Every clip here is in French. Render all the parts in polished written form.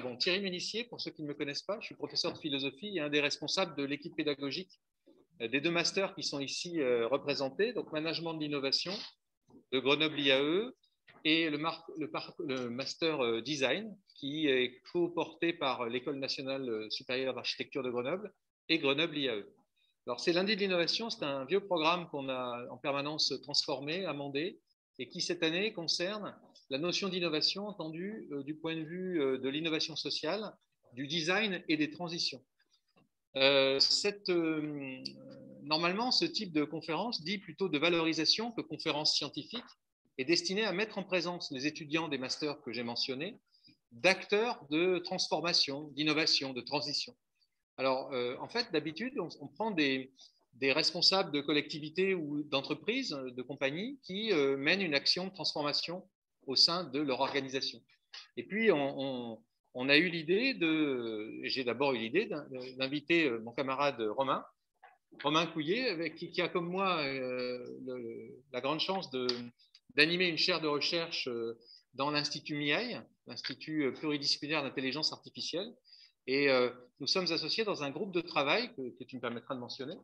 bon, Thierry Ménissier, pour ceux qui ne me connaissent pas, je suis professeur de philosophie et un des responsables de l'équipe pédagogique des deux masters qui sont ici représentés, donc management de l'innovation de Grenoble IAE et le master design qui est co-porté par l'École nationale supérieure d'architecture de Grenoble et Grenoble IAE. Alors c'est lundi de l'innovation, c'est un vieux programme qu'on a en permanence transformé, amendé, et qui cette année concerne la notion d'innovation entendue du point de vue de l'innovation sociale, du design et des transitions. Normalement, ce type de conférence dit plutôt de valorisation que conférence scientifique est destiné à mettre en présence les étudiants des masters que j'ai mentionnés, d'acteurs de transformation, d'innovation, de transition. Alors, en fait, d'habitude, on prend des responsables de collectivités ou d'entreprises, de compagnies, qui mènent une action de transformation au sein de leur organisation. Et puis, on a eu l'idée j'ai d'abord eu l'idée d'inviter mon camarade Romain Couillet, qui a comme moi la grande chance d'animer une chaire de recherche dans l'Institut MIAI, l'Institut pluridisciplinaire d'intelligence artificielle. Et nous sommes associés dans un groupe de travail que tu me permettras de mentionner,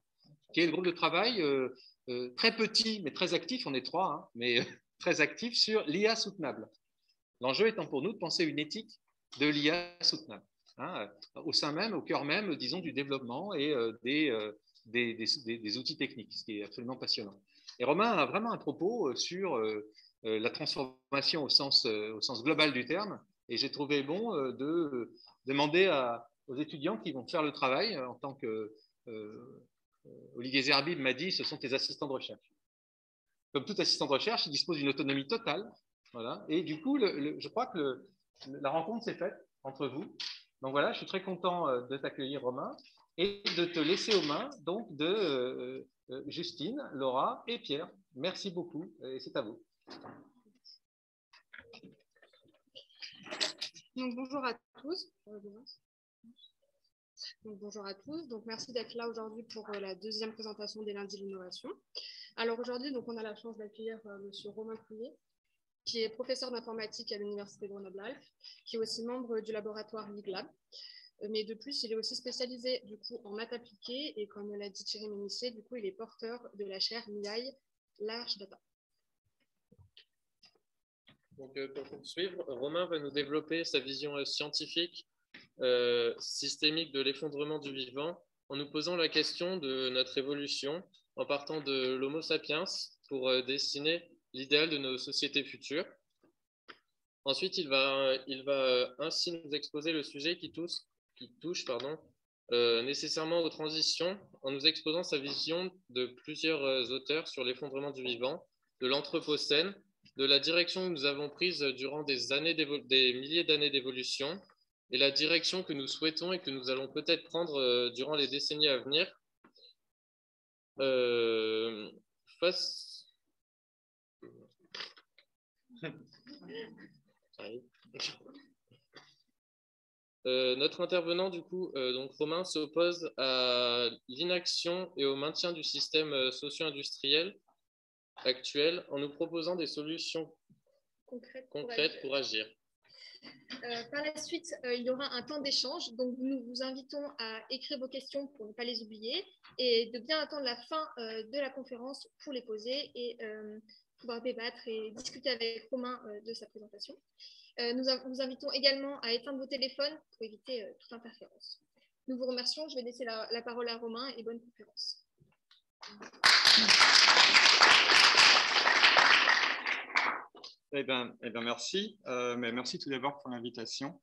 qui est le groupe de travail très petit mais très actif, on est trois, hein, mais très actif sur l'IA soutenable. L'enjeu étant pour nous de penser une éthique de l'IA soutenable, hein, au sein même, au cœur même, disons, du développement et des outils techniques, ce qui est absolument passionnant. Et Romain a vraiment un propos sur la transformation au sens global du terme, et j'ai trouvé bon de demander aux étudiants qui vont faire le travail en tant que Olivier Zerbib m'a dit, ce sont tes assistants de recherche. Comme tout assistant de recherche, il dispose d'une autonomie totale. Voilà. Et du coup, je crois que la rencontre s'est faite entre vous. Donc voilà, je suis très content de t'accueillir, Romain, et de te laisser aux mains donc de Justine, Laura et Pierre. Merci beaucoup, et c'est à vous. Donc, bonjour à tous. Bonjour à tous. Donc, merci d'être là aujourd'hui pour la deuxième présentation des lundis de l'innovation. Alors aujourd'hui, on a la chance d'accueillir Monsieur Romain Couillet, qui est professeur d'informatique à l'Université Grenoble-Alpes, qui est aussi membre du laboratoire LIGLab. Mais de plus, il est aussi spécialisé du coup en maths appliquées et comme l'a dit Thierry Ménissier, du coup, il est porteur de la chaire MIAI Large Data. Donc, pour poursuivre, Romain va nous développer sa vision scientifique systémique de l'effondrement du vivant en nous posant la question de notre évolution en partant de l'Homo sapiens pour dessiner l'idéal de nos sociétés futures. Ensuite, il va ainsi nous exposer le sujet qui touche nécessairement aux transitions en nous exposant sa vision de plusieurs auteurs sur l'effondrement du vivant, de l'Anthropocène, de la direction que nous avons prise durant des milliers d'années d'évolution et la direction que nous souhaitons et que nous allons peut-être prendre durant les décennies à venir notre intervenant, du coup, donc Romain, s'oppose à l'inaction et au maintien du système socio-industriel actuel en nous proposant des solutions concrètes pour agir. Par la suite, il y aura un temps d'échange. Donc, nous vous invitons à écrire vos questions pour ne pas les oublier et de bien attendre la fin de la conférence pour les poser et pouvoir débattre et discuter avec Romain de sa présentation. Nous vous invitons également à éteindre vos téléphones pour éviter toute interférence. Nous vous remercions. Je vais laisser la parole à Romain et bonne conférence. Eh bien, merci. Mais merci tout d'abord pour l'invitation.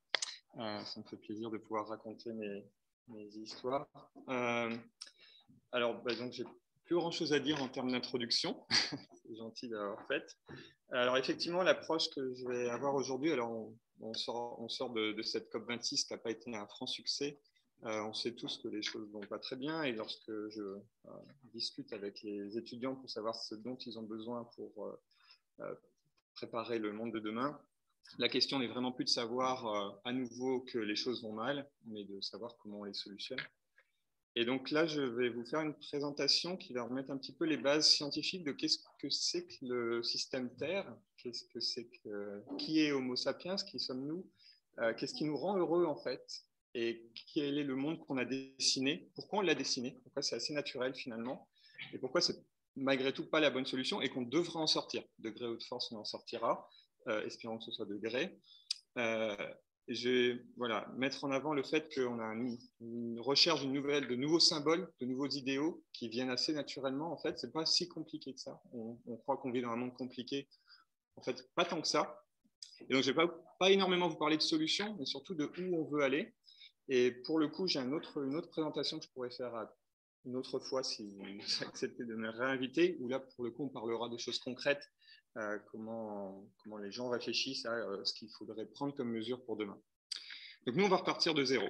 Ça me fait plaisir de pouvoir raconter mes histoires. Alors, donc, j'ai plus grand-chose à dire en termes d'introduction. C'est gentil d'avoir fait. Alors, effectivement, l'approche que je vais avoir aujourd'hui, alors on sort de cette COP26 qui n'a pas été un franc succès. On sait tous que les choses ne vont pas très bien et lorsque je discute avec les étudiants pour savoir ce dont ils ont besoin pour préparer le monde de demain, la question n'est vraiment plus de savoir à nouveau que les choses vont mal, mais de savoir comment on les solutionne. Et donc là, je vais vous faire une présentation qui va remettre un petit peu les bases scientifiques de qu'est-ce que c'est que le système Terre, qui est Homo sapiens, qui sommes-nous, qu'est-ce qui nous rend heureux en fait, et quel est le monde qu'on a dessiné, pourquoi on l'a dessiné, pourquoi c'est assez naturel finalement, et pourquoi c'est malgré tout pas la bonne solution et qu'on devra en sortir. De gré ou de force, on en sortira, espérons que ce soit de gré. Je vais mettre en avant le fait qu'on a une recherche de nouveaux symboles, de nouveaux idéaux qui viennent assez naturellement. En fait, ce n'est pas si compliqué que ça. On croit qu'on vit dans un monde compliqué. En fait, pas tant que ça. Et donc, je ne vais pas énormément vous parler de solutions, mais surtout de où on veut aller. Et pour le coup, j'ai une autre présentation que je pourrais faire une autre fois si vous acceptez de me réinviter, où là, pour le coup, on parlera de choses concrètes, comment les gens réfléchissent à ce qu'il faudrait prendre comme mesure pour demain. Donc nous, on va repartir de zéro.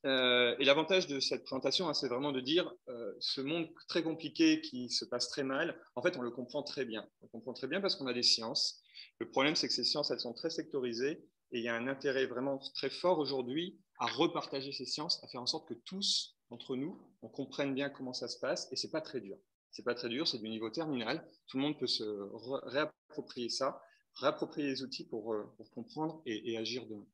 Et l'avantage de cette présentation, c'est vraiment de dire ce monde très compliqué qui se passe très mal, en fait, on le comprend très bien. On le comprend très bien parce qu'on a des sciences. Le problème, c'est que ces sciences, elles sont très sectorisées et il y a un intérêt vraiment très fort aujourd'hui à repartager ces sciences, à faire en sorte que tous, entre nous, on comprenne bien comment ça se passe et ce n'est pas très dur. C'est pas très dur, c'est du niveau terminal. Tout le monde peut se réapproprier ça, réapproprier les outils pour comprendre et agir demain.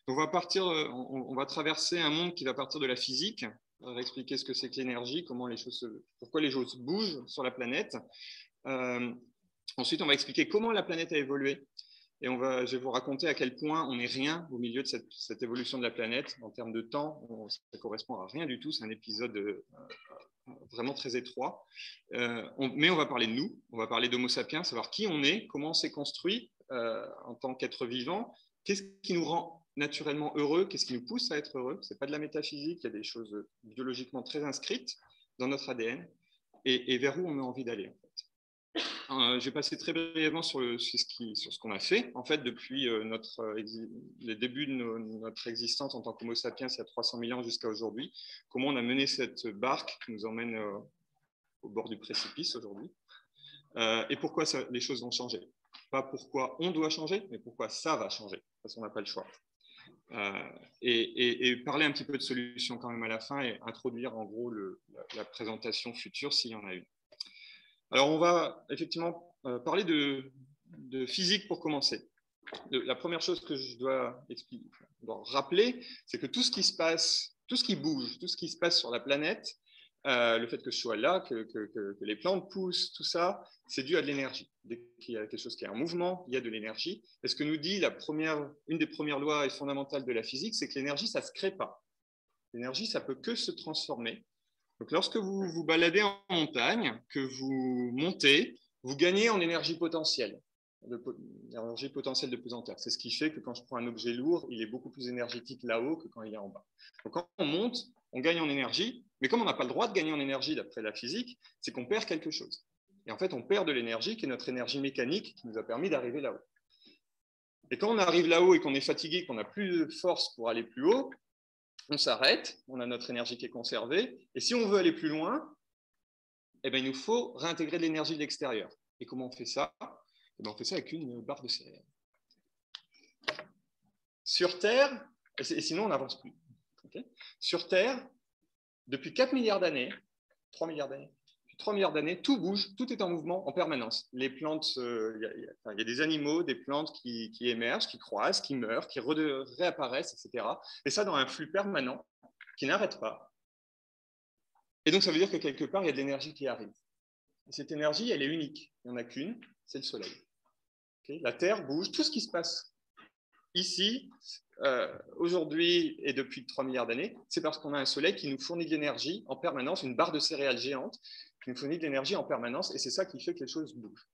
Donc on va traverser un monde qui va partir de la physique, on va expliquer ce que c'est que l'énergie, pourquoi les choses bougent sur la planète. Ensuite, on va expliquer comment la planète a évolué. Et je vais vous raconter à quel point on n'est rien au milieu de cette évolution de la planète. En termes de temps, ça correspond à rien du tout. C'est un épisode vraiment très étroit. Mais on va parler de nous, on va parler d'Homo sapiens, savoir qui on est, comment on s'est construit en tant qu'être vivant, qu'est-ce qui nous rend naturellement heureux, qu'est-ce qui nous pousse à être heureux. Ce n'est pas de la métaphysique, il y a des choses biologiquement très inscrites dans notre ADN et vers où on a envie d'aller. En fait. Je vais passer très brièvement sur ce qu'on a fait en fait, depuis le début de notre existence en tant qu'Homo sapiens il y a 300 000 ans jusqu'à aujourd'hui, comment on a mené cette barque qui nous emmène au bord du précipice aujourd'hui et pourquoi les choses vont changer. Pas pourquoi on doit changer, mais pourquoi ça va changer, parce qu'on n'a pas le choix. Et parler un petit peu de solutions quand même à la fin et introduire en gros la présentation future s'il y en a une. Alors on va effectivement parler de physique pour commencer. La première chose que je dois rappeler, c'est que tout ce qui se passe, tout ce qui bouge, tout ce qui se passe sur la planète, le fait que je sois là, que les plantes poussent, tout ça, c'est dû à de l'énergie. Dès qu'il y a quelque chose qui est en mouvement, il y a de l'énergie. Et ce que nous dit une des premières lois fondamentales de la physique, c'est que l'énergie, ça ne se crée pas. L'énergie, ça ne peut que se transformer. Donc, lorsque vous vous baladez en montagne, que vous montez, vous gagnez en énergie potentielle. L'énergie potentielle de pesanteur. C'est ce qui fait que quand je prends un objet lourd, il est beaucoup plus énergétique là-haut que quand il est en bas. Donc, quand on monte, on gagne en énergie, mais comme on n'a pas le droit de gagner en énergie d'après la physique, c'est qu'on perd quelque chose. Et en fait, on perd de l'énergie qui est notre énergie mécanique qui nous a permis d'arriver là-haut. Et quand on arrive là-haut et qu'on est fatigué, qu'on n'a plus de force pour aller plus haut, on s'arrête, on a notre énergie qui est conservée, et si on veut aller plus loin, eh bien, il nous faut réintégrer de l'énergie de l'extérieur. Et comment on fait ça? Eh bien, on fait ça avec une barre de céréales. Sur Terre, et sinon on n'avance plus. Okay? Sur Terre, depuis 4 milliards d'années, 3 milliards d'années, 3 milliards d'années, tout bouge, tout est en mouvement en permanence. Les plantes, il y a des animaux, des plantes qui émergent, qui croissent, qui meurent, qui réapparaissent, etc. Et ça dans un flux permanent qui n'arrête pas. Et donc ça veut dire que quelque part, il y a de l'énergie qui arrive. Et cette énergie, elle est unique. Il n'y en a qu'une, c'est le Soleil. Okay? La Terre bouge, tout ce qui se passe ici, aujourd'hui et depuis 3 milliards d'années, c'est parce qu'on a un Soleil qui nous fournit de l'énergie en permanence, une barre de céréales géante qui nous fournit de l'énergie en permanence, et c'est ça qui fait que les choses bougent.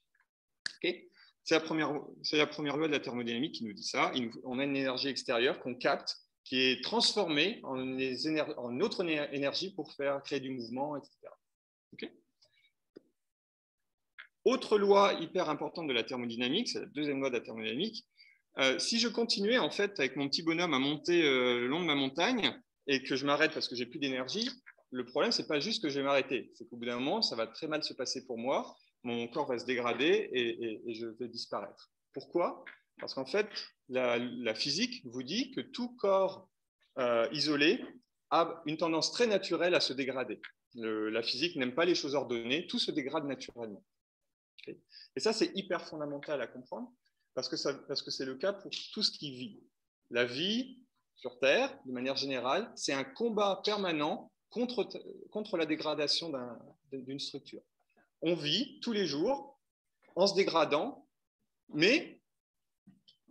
Okay? C'est la première loi de la thermodynamique qui nous dit ça. On a une énergie extérieure qu'on capte, qui est transformée en autre énergie pour créer du mouvement, etc. Okay? Autre loi hyper importante de la thermodynamique, c'est la deuxième loi de la thermodynamique. Si je continuais en fait avec mon petit bonhomme à monter le long de ma montagne et que je m'arrête parce que j'ai plus d'énergie, le problème c'est pas juste que je vais m'arrêter, c'est qu'au bout d'un moment ça va très mal se passer pour moi, mon corps va se dégrader et je vais disparaître. Pourquoi? Parce qu'en fait la physique vous dit que tout corps isolé a une tendance très naturelle à se dégrader. La physique n'aime pas les choses ordonnées, tout se dégrade naturellement. Okay. Et ça c'est hyper fondamental à comprendre. Parce que c'est le cas pour tout ce qui vit. La vie sur Terre, de manière générale, c'est un combat permanent contre la dégradation d'une structure. On vit tous les jours en se dégradant, mais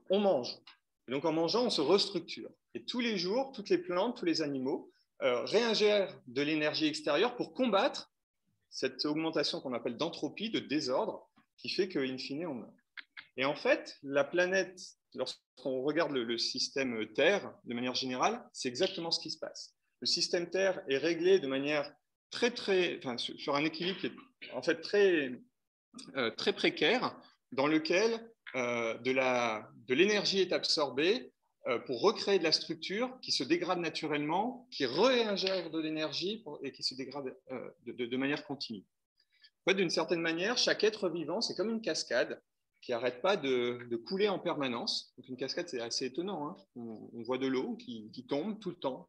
on mange. Et donc en mangeant, on se restructure. Et tous les jours, toutes les plantes, tous les animaux réingèrent de l'énergie extérieure pour combattre cette augmentation qu'on appelle d'entropie, de désordre, qui fait qu'in fine, on meurt. Et en fait, la planète, lorsqu'on regarde le système Terre, de manière générale, c'est exactement ce qui se passe. Le système Terre est réglé de manière sur un équilibre qui est en fait très précaire, dans lequel de l'énergie est absorbée pour recréer de la structure qui se dégrade naturellement, qui réingère de l'énergie et qui se dégrade de manière continue. En fait, d'une certaine manière, chaque être vivant, c'est comme une cascade qui n'arrête pas de couler en permanence. Donc une cascade, c'est assez étonnant, hein. On voit de l'eau qui tombe tout le temps,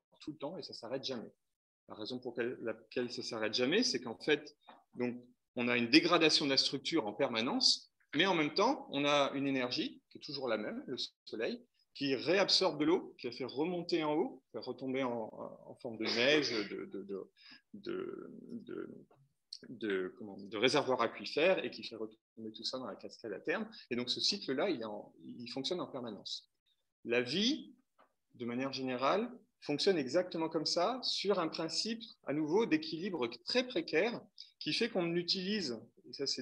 et ça ne s'arrête jamais. La raison pour laquelle ça ne s'arrête jamais, c'est qu'en fait, donc, on a une dégradation de la structure en permanence, mais en même temps, on a une énergie qui est toujours la même, le soleil, qui réabsorbe de l'eau, qui la fait remonter en haut, fait retomber en forme de neige, de réservoirs aquifères, et qui fait retomber tout ça dans la cascade à terme. Et donc ce cycle-là, il fonctionne en permanence. La vie, de manière générale, fonctionne exactement comme ça, sur un principe, à nouveau, d'équilibre très précaire, qui fait qu'on utilise, et ça c'est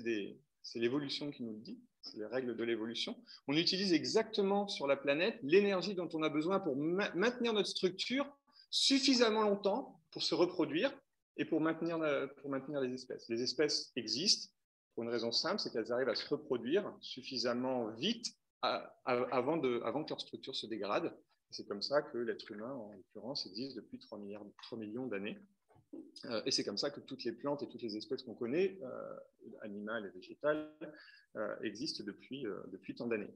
l'évolution qui nous le dit, c'est les règles de l'évolution, on utilise exactement sur la planète l'énergie dont on a besoin pour maintenir notre structure suffisamment longtemps pour se reproduire et pour maintenir les espèces. Les espèces existent pour une raison simple, c'est qu'elles arrivent à se reproduire suffisamment vite avant que leur structure se dégrade. C'est comme ça que l'être humain, en l'occurrence, existe depuis 3 millions d'années. Et c'est comme ça que toutes les plantes et toutes les espèces qu'on connaît, animales et végétales, existent depuis tant d'années.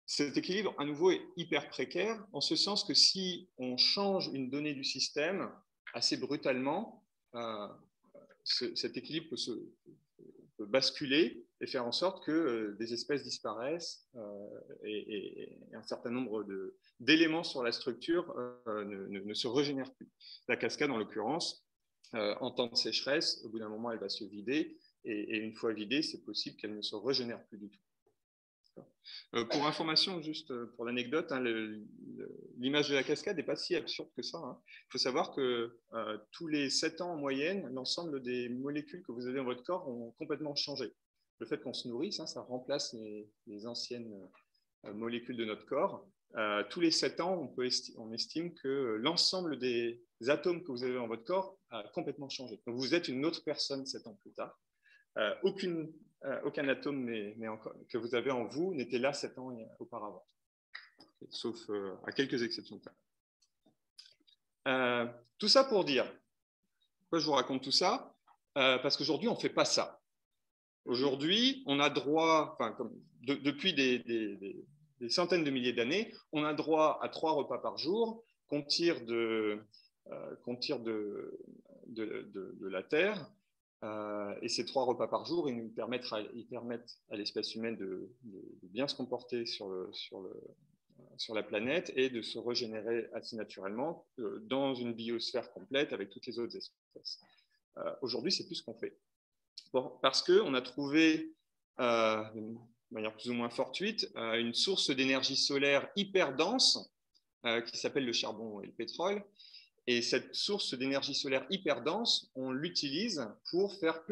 Cet équilibre, à nouveau, est hyper précaire, en ce sens que si on change une donnée du système assez brutalement, cet équilibre peut basculer et faire en sorte que des espèces disparaissent et un certain nombre d'éléments sur la structure ne se régénèrent plus. La cascade, en l'occurrence, en temps de sécheresse, au bout d'un moment, elle va se vider et une fois vidée, c'est possible qu'elle ne se régénère plus du tout. Pour information, juste pour l'anecdote, hein, l'image de la cascade n'est pas si absurde que ça. Hein. Il faut savoir que tous les 7 ans en moyenne, l'ensemble des molécules que vous avez dans votre corps ont complètement changé. Le fait qu'on se nourrisse, hein, ça remplace les anciennes molécules de notre corps. Tous les 7 ans, on estime que l'ensemble des atomes que vous avez dans votre corps a complètement changé. Donc vous êtes une autre personne 7 ans plus tard. Aucun atome que vous avez en vous n'était là 7 ans auparavant, sauf à quelques exceptions. Tout ça pour dire, pourquoi je vous raconte tout ça? Parce qu'aujourd'hui, on ne fait pas ça. Aujourd'hui, on a droit, depuis des centaines de milliers d'années, on a droit à 3 repas par jour qu'on tire de la Terre. Et ces 3 repas par jour, ils permettent à l'espèce humaine de bien se comporter sur la planète et de se régénérer assez naturellement dans une biosphère complète avec toutes les autres espèces. Aujourd'hui, c'est plus ce qu'on fait. Parce qu'on a trouvé, de manière plus ou moins fortuite, une source d'énergie solaire hyper dense qui s'appelle le charbon et le pétrole. Et cette source d'énergie solaire hyper dense, on l'utilise pour faire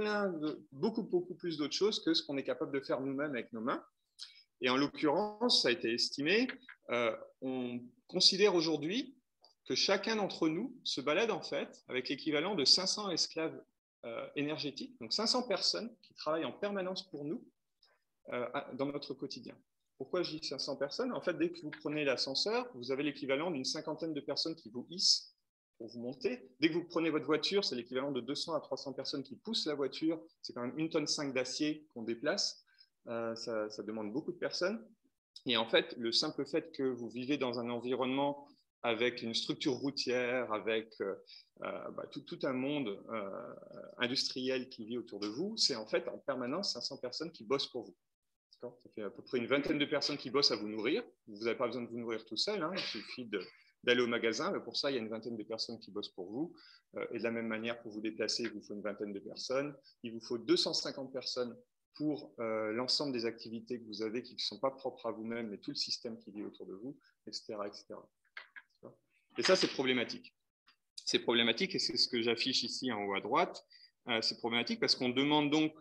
beaucoup plus d'autres choses que ce qu'on est capable de faire nous-mêmes avec nos mains. Et en l'occurrence, ça a été estimé, on considère aujourd'hui que chacun d'entre nous se balade en fait avec l'équivalent de 500 esclaves énergétiques, donc 500 personnes qui travaillent en permanence pour nous dans notre quotidien. Pourquoi je dis 500 personnes? En fait, dès que vous prenez l'ascenseur, vous avez l'équivalent d'une 50aine de personnes qui vous hissent pour vous monter. Dès que vous prenez votre voiture, c'est l'équivalent de 200 à 300 personnes qui poussent la voiture. C'est quand même 1,5 tonne d'acier qu'on déplace. Ça demande beaucoup de personnes. Et en fait, le simple fait que vous vivez dans un environnement avec une structure routière, avec tout un monde industriel qui vit autour de vous, c'est en fait en permanence 500 personnes qui bossent pour vous. Ça fait à peu près une vingtaine de personnes qui bossent à vous nourrir. Vous n'avez pas besoin de vous nourrir tout seul, hein. Il suffit d'aller au magasin. Mais pour ça, il y a une vingtaine de personnes qui bossent pour vous. Et de la même manière, pour vous déplacer, il vous faut une vingtaine de personnes. Il vous faut 250 personnes pour l'ensemble des activités que vous avez qui ne sont pas propres à vous-même, mais tout le système qui vit autour de vous, etc. etc. Et ça, c'est problématique. C'est problématique, et c'est ce que j'affiche ici en haut à droite. C'est problématique parce qu'on demande donc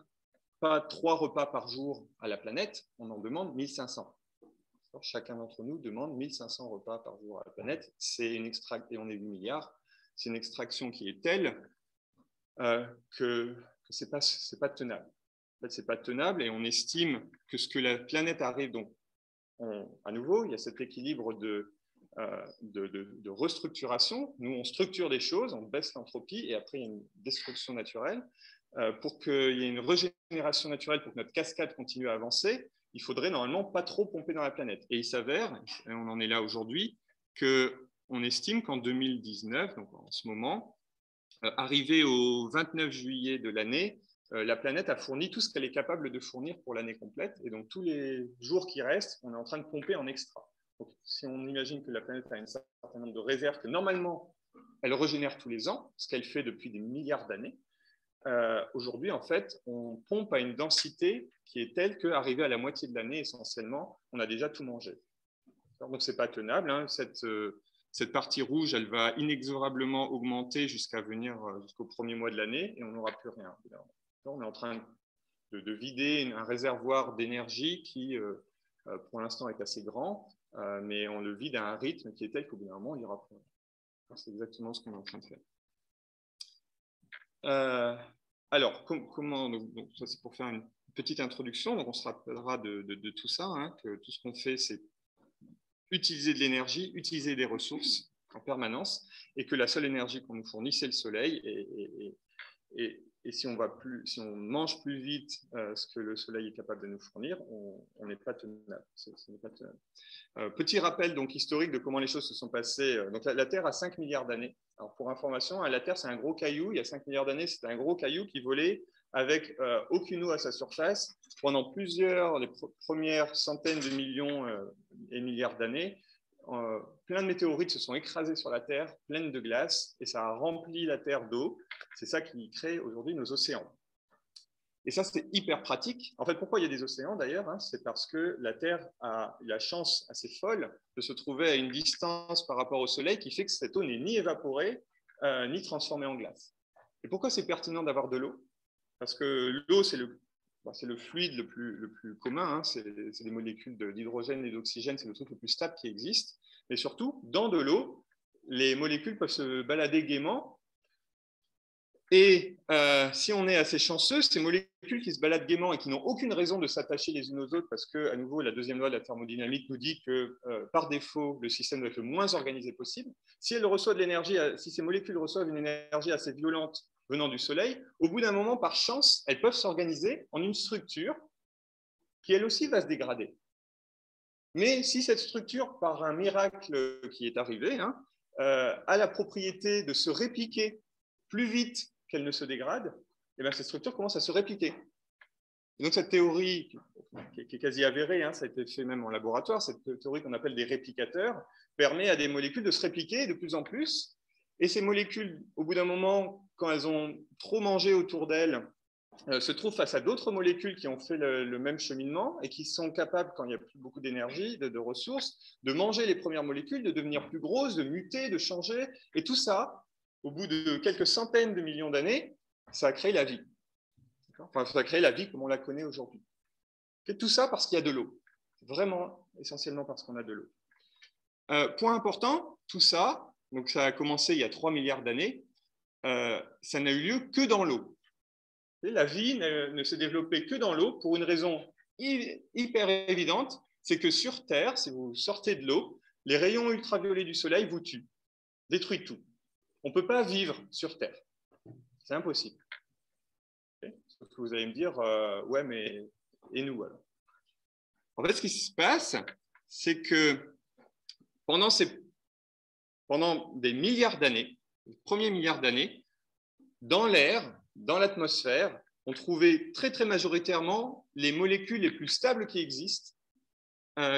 pas 3 repas par jour à la planète, on en demande 1500. Chacun d'entre nous demande 1500 repas par jour à la planète. Et on est 8 milliards. C'est une extraction qui est telle que ce n'est pas tenable. En fait, ce n'est pas tenable, et on estime que ce que la planète arrive, donc à nouveau, il y a cet équilibre de restructuration. Nous, on structure des choses, on baisse l'entropie, et après, il y a une destruction naturelle. Pour qu'il y ait une régénération naturelle, pour que notre cascade continue à avancer, il faudrait normalement pas trop pomper dans la planète. Et il s'avère, et on en est là aujourd'hui, qu'on estime qu'en 2019, donc en ce moment, arrivé au 29 juillet de l'année, la planète a fourni tout ce qu'elle est capable de fournir pour l'année complète. Et donc, tous les jours qui restent, on est en train de pomper en extra. Donc, si on imagine que la planète a un certain nombre de réserves que normalement, elle régénère tous les ans, ce qu'elle fait depuis des milliards d'années, aujourd'hui, en fait, on pompe à une densité qui est telle qu'arrivé à la moitié de l'année, essentiellement, on a déjà tout mangé. Donc, ce n'est pas tenable, hein. Cette partie rouge, elle va inexorablement augmenter jusqu'au premier mois de l'année, et on n'aura plus rien. On est en train de vider un réservoir d'énergie qui, pour l'instant, est assez grand, mais on le vide à un rythme qui est tel qu'au bout d'un moment, il n'y aura plus rien. C'est exactement ce qu'on est en train de faire. Alors, comment, donc, ça c'est pour faire une petite introduction. Donc, on se rappellera de tout ça, hein, que tout ce qu'on fait, c'est utiliser de l'énergie, utiliser des ressources en permanence, et que la seule énergie qu'on nous fournit, c'est le soleil. Et si on mange plus vite ce que le soleil est capable de nous fournir, on n'est pas tenable. Petit rappel donc historique de comment les choses se sont passées. Donc la Terre a 5 milliards d'années. Alors pour information, la Terre c'est un gros caillou. Il y a 5 milliards d'années, c'était un gros caillou qui volait avec aucune eau à sa surface pendant les premières centaines de millions et milliards d'années. Plein de météorites se sont écrasées sur la Terre, pleines de glace, et ça a rempli la Terre d'eau. C'est ça qui crée aujourd'hui nos océans. Et ça, c'est hyper pratique. En fait, pourquoi il y a des océans d'ailleurs, hein? C'est parce que la Terre a la chance assez folle de se trouver à une distance par rapport au Soleil qui fait que cette eau n'est ni évaporée, ni transformée en glace. Et pourquoi c'est pertinent d'avoir de l'eau? Parce que l'eau, c'est le fluide le plus commun, hein. C'est des molécules d'hydrogène et d'oxygène, c'est le truc le plus stable qui existe. Mais surtout, dans de l'eau, les molécules peuvent se balader gaiement. Et si on est assez chanceux, ces molécules qui se baladent gaiement et qui n'ont aucune raison de s'attacher les unes aux autres, parce que, à nouveau, la deuxième loi de la thermodynamique nous dit que, par défaut, le système doit être le moins organisé possible. Si ces molécules reçoivent une énergie assez violente venant du Soleil, au bout d'un moment, par chance, elles peuvent s'organiser en une structure qui, elle aussi, va se dégrader. Mais si cette structure, par un miracle qui est arrivé, hein, a la propriété de se répliquer plus vite qu'elle ne se dégrade, et bien cette structure commence à se répliquer. Et donc cette théorie, qui est quasi avérée, hein, ça a été fait même en laboratoire, cette théorie qu'on appelle des réplicateurs, permet à des molécules de se répliquer de plus en plus. Et ces molécules, au bout d'un moment, quand elles ont trop mangé autour d'elles, se trouvent face à d'autres molécules qui ont fait le même cheminement et qui sont capables, quand il n'y a plus beaucoup d'énergie, de ressources, de manger les premières molécules, de devenir plus grosses, de muter, de changer. Et tout ça, au bout de quelques centaines de millions d'années, ça a créé la vie. Enfin, ça a créé la vie comme on la connaît aujourd'hui. Et tout ça parce qu'il y a de l'eau. Vraiment, essentiellement parce qu'on a de l'eau. Point important, tout ça, donc ça a commencé il y a 3 milliards d'années, ça n'a eu lieu que dans l'eau. La vie ne s'est développée que dans l'eau pour une raison hyper évidente, c'est que sur Terre, si vous sortez de l'eau, les rayons ultraviolets du soleil vous tuent, détruisent tout. On ne peut pas vivre sur Terre. C'est impossible. Okay. Sauf que vous allez me dire, ouais, mais et nous alors? En fait, ce qui se passe, c'est que pendant des milliards d'années, les premiers milliards d'années, dans l'air, dans l'atmosphère, ont trouvé très, très majoritairement les molécules les plus stables qui existent,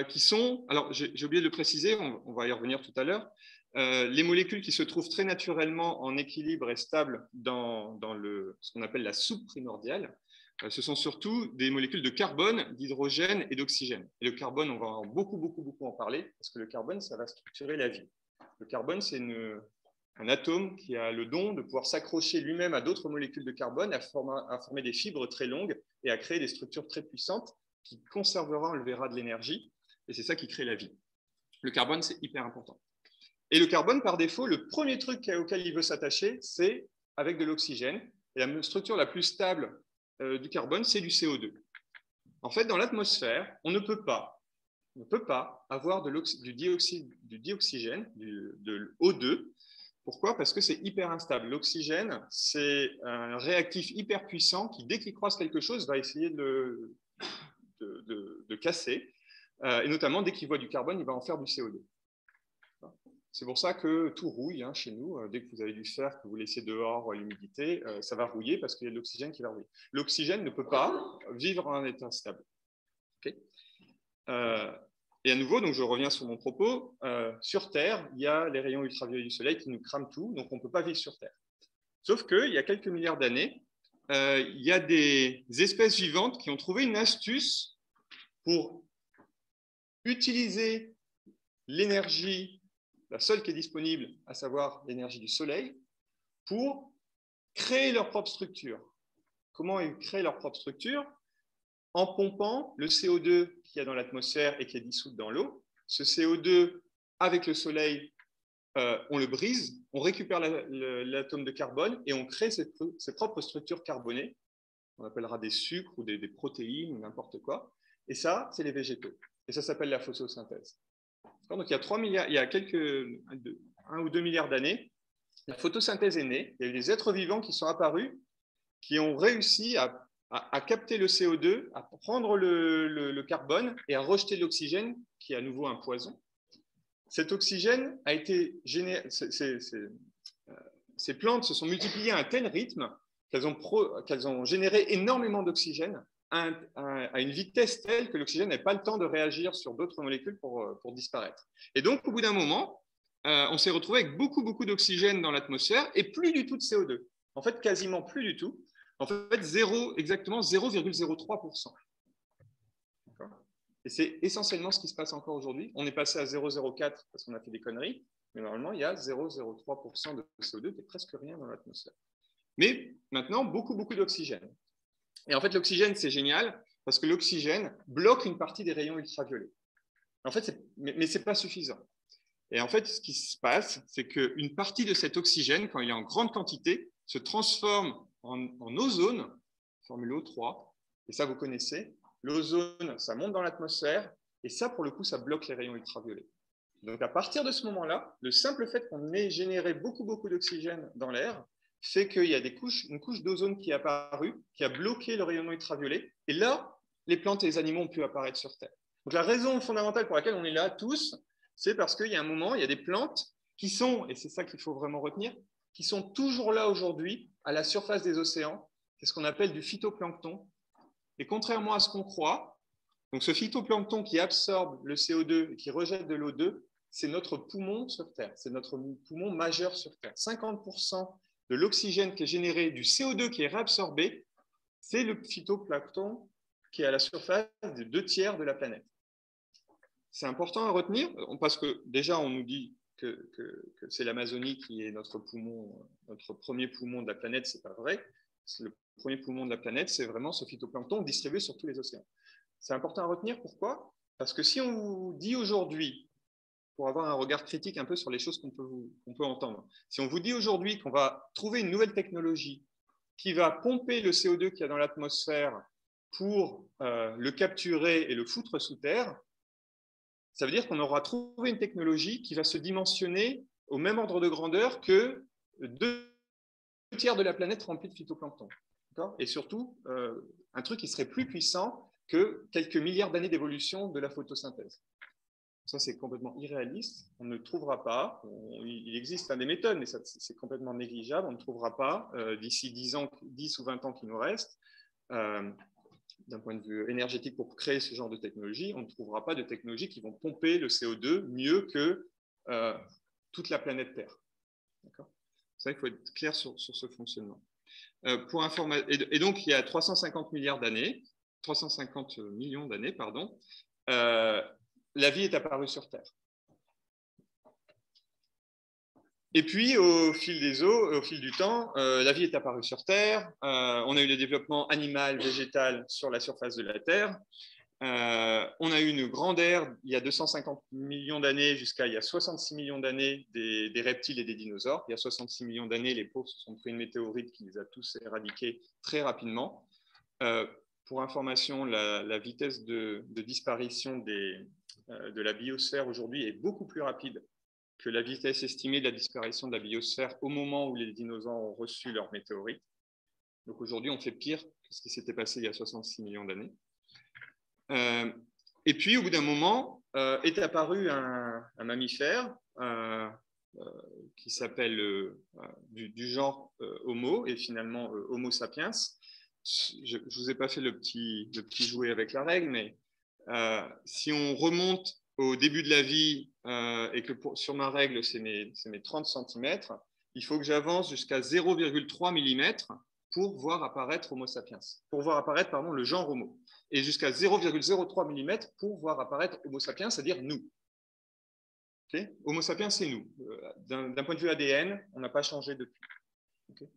qui sont, alors j'ai oublié de le préciser, on va y revenir tout à l'heure, les molécules qui se trouvent très naturellement en équilibre et stables dans ce qu'on appelle la soupe primordiale, ce sont surtout des molécules de carbone, d'hydrogène et d'oxygène. Et le carbone, on va en beaucoup en parler, parce que le carbone, ça va structurer la vie. Le carbone, c'est un atome qui a le don de pouvoir s'accrocher lui-même à d'autres molécules de carbone, à former des fibres très longues et à créer des structures très puissantes qui conservera, on le verra, de l'énergie. Et c'est ça qui crée la vie. Le carbone, c'est hyper important. Et le carbone, par défaut, le premier truc auquel il veut s'attacher, c'est avec de l'oxygène. Et la structure la plus stable du carbone, c'est du CO2. En fait, dans l'atmosphère, on ne peut pas avoir du dioxygène, de O2. Pourquoi? Parce que c'est hyper instable. L'oxygène, c'est un réactif hyper puissant qui, dès qu'il croise quelque chose, va essayer de casser. Et notamment, dès qu'il voit du carbone, il va en faire du CO2. C'est pour ça que tout rouille chez nous. Dès que vous avez du fer que vous laissez dehors à l'humidité, ça va rouiller parce qu'il y a de l'oxygène qui va rouiller. L'oxygène ne peut pas vivre en état stable. Okay. Et à nouveau, donc je reviens sur mon propos, sur Terre, il y a les rayons ultraviolets du Soleil qui nous crament tout, donc on ne peut pas vivre sur Terre. Sauf qu'il y a quelques milliards d'années, il y a des espèces vivantes qui ont trouvé une astuce pour utiliser l'énergie, la seule qui est disponible, à savoir l'énergie du Soleil, pour créer leur propre structure. Comment ils créent leur propre structure? En pompant le CO2 qu'il y a dans l'atmosphère et qui est dissout dans l'eau. Ce CO2, avec le Soleil, on le brise, on récupère l'atome de carbone et on crée ses propres structures carbonées. On appellera des sucres ou des protéines ou n'importe quoi. Et ça, c'est les végétaux. Et ça s'appelle la photosynthèse. Donc, il y a 1 ou 2 milliards d'années, la photosynthèse est née. Il y a eu des êtres vivants qui sont apparus, qui ont réussi à capter le CO2, à prendre le carbone et à rejeter l'oxygène, qui est à nouveau un poison. Cet oxygène a été généré. Ces plantes se sont multipliées à un tel rythme qu'elles ont généré énormément d'oxygène à une vitesse telle que l'oxygène n'a pas le temps de réagir sur d'autres molécules pour disparaître. Et donc, au bout d'un moment, on s'est retrouvé avec beaucoup d'oxygène dans l'atmosphère et plus du tout de CO2. En fait, quasiment plus du tout. En fait, exactement 0,03%. Et c'est essentiellement ce qui se passe encore aujourd'hui. On est passé à 0,04 parce qu'on a fait des conneries, mais normalement, il y a 0,03% de CO2 qui est presque rien dans l'atmosphère. Mais maintenant, beaucoup d'oxygène. Et en fait, l'oxygène, c'est génial parce que l'oxygène bloque une partie des rayons ultraviolets. En fait, mais ce n'est pas suffisant. Et en fait, ce qui se passe, c'est qu'une partie de cet oxygène, quand il est en grande quantité, se transforme en ozone, formule O3, et ça, vous connaissez. L'ozone, ça monte dans l'atmosphère, et ça, pour le coup, ça bloque les rayons ultraviolets. Donc, à partir de ce moment-là, le simple fait qu'on ait généré beaucoup d'oxygène dans l'air fait qu'il y a une couche d'ozone qui est apparue, qui a bloqué le rayonnement ultraviolet, et là, les plantes et les animaux ont pu apparaître sur Terre. Donc, la raison fondamentale pour laquelle on est là tous, c'est parce qu'il y a un moment, il y a des plantes qui sont, et c'est ça qu'il faut vraiment retenir, qui sont toujours là aujourd'hui à la surface des océans. C'est ce qu'on appelle du phytoplancton. Et contrairement à ce qu'on croit, donc ce phytoplancton qui absorbe le CO2 et qui rejette de l'O2, c'est notre poumon sur Terre. C'est notre poumon majeur sur Terre. 50% de l'oxygène qui est généré du CO2 qui est réabsorbé, c'est le phytoplancton qui est à la surface des 2/3 de la planète. C'est important à retenir parce que déjà, on nous dit que c'est l'Amazonie qui est notre premier poumon de la planète. Ce n'est pas vrai. Le premier poumon de la planète, c'est vraiment ce phytoplancton distribué sur tous les océans. C'est important à retenir. Pourquoi? Parce que si on vous dit aujourd'hui, pour avoir un regard critique un peu sur les choses qu'on peut entendre, si on vous dit aujourd'hui qu'on va trouver une nouvelle technologie qui va pomper le CO2 qu'il y a dans l'atmosphère pour le capturer et le foutre sous terre, ça veut dire qu'on aura trouvé une technologie qui va se dimensionner au même ordre de grandeur que 2/3 de la planète remplie de phytoplancton. Et surtout, un truc qui serait plus puissant que quelques milliards d'années d'évolution de la photosynthèse. Ça, c'est complètement irréaliste. On ne trouvera pas. Il existe des méthodes, mais c'est complètement négligeable. On ne trouvera pas, d'ici 10 ou 20 ans qui nous restent, d'un point de vue énergétique pour créer ce genre de technologie, on ne trouvera pas de technologies qui vont pomper le CO2 mieux que toute la planète Terre. C'est vrai qu'il faut être clair sur ce fonctionnement. Et donc, il y a 350 millions d'années, pardon, la vie est apparue sur Terre. Et puis, au fil du temps, la vie est apparue sur Terre. On a eu le développement animal, végétal sur la surface de la Terre. On a eu une grande ère, il y a 250 millions d'années jusqu'à il y a 66 millions d'années des reptiles et des dinosaures. Il y a 66 millions d'années, les pauvres se sont pris une météorite qui les a tous éradiqués très rapidement. Pour information, la vitesse de disparition de la biosphère aujourd'hui est beaucoup plus rapide que la vitesse estimée de la disparition de la biosphère au moment où les dinosaures ont reçu leur météorite. Donc aujourd'hui, on fait pire que ce qui s'était passé il y a 66 millions d'années. Et puis, au bout d'un moment, est apparu un mammifère qui s'appelle du genre Homo, et finalement Homo sapiens. Je ne vous ai pas fait le petit jouet avec la règle, mais si on remonte au début de la vie et que sur ma règle, c'est mes 30 cm, il faut que j'avance jusqu'à 0,3 mm pour voir apparaître Homo sapiens, pour voir apparaître le genre Homo, et jusqu'à 0,03 mm pour voir apparaître Homo sapiens, c'est-à-dire nous. Okay. Homo sapiens, c'est nous. D'un point de vue ADN, on n'a pas changé depuis. Okay.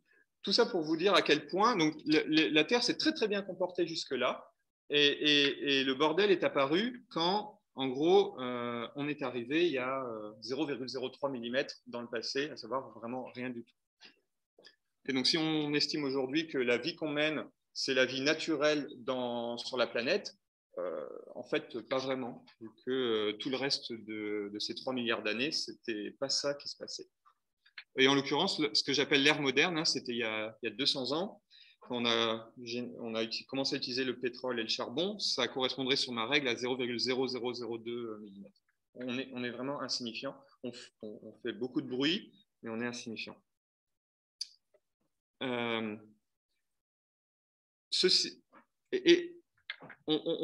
Tout ça pour vous dire à quel point donc, la Terre s'est très très bien comportée jusque-là, et le bordel est apparu quand, en gros, on est arrivé il y a 0,03 mm dans le passé, à savoir vraiment rien du tout. Et donc, si on estime aujourd'hui que la vie qu'on mène, c'est la vie naturelle sur la planète, en fait, pas vraiment, vu que tout le reste de ces 3 milliards d'années, c'était pas ça qui se passait. Et en l'occurrence, ce que j'appelle l'ère moderne, c'était il y a 200 ans, quand on a commencé à utiliser le pétrole et le charbon, ça correspondrait sur ma règle à 0,0002 mm. On est vraiment insignifiant. On fait beaucoup de bruit, mais on est insignifiant. On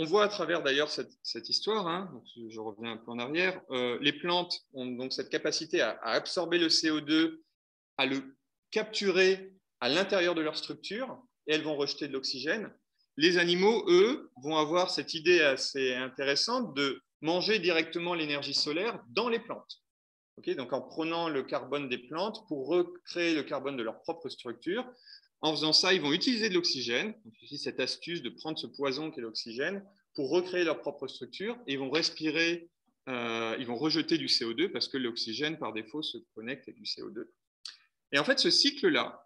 voit à travers d'ailleurs cette histoire, hein, donc je reviens un peu en arrière, les plantes ont donc cette capacité à absorber le CO2, à le capturer à l'intérieur de leur structure, et elles vont rejeter de l'oxygène. Les animaux, eux, vont avoir cette idée assez intéressante de manger directement l'énergie solaire dans les plantes. Okay, donc en prenant le carbone des plantes pour recréer le carbone de leur propre structure. En faisant ça, ils vont utiliser de l'oxygène, cette astuce de prendre ce poison qu'est l'oxygène, pour recréer leur propre structure, et ils vont respirer, ils vont rejeter du CO2 parce que l'oxygène, par défaut, se connecte avec du CO2. Et en fait, ce cycle-là,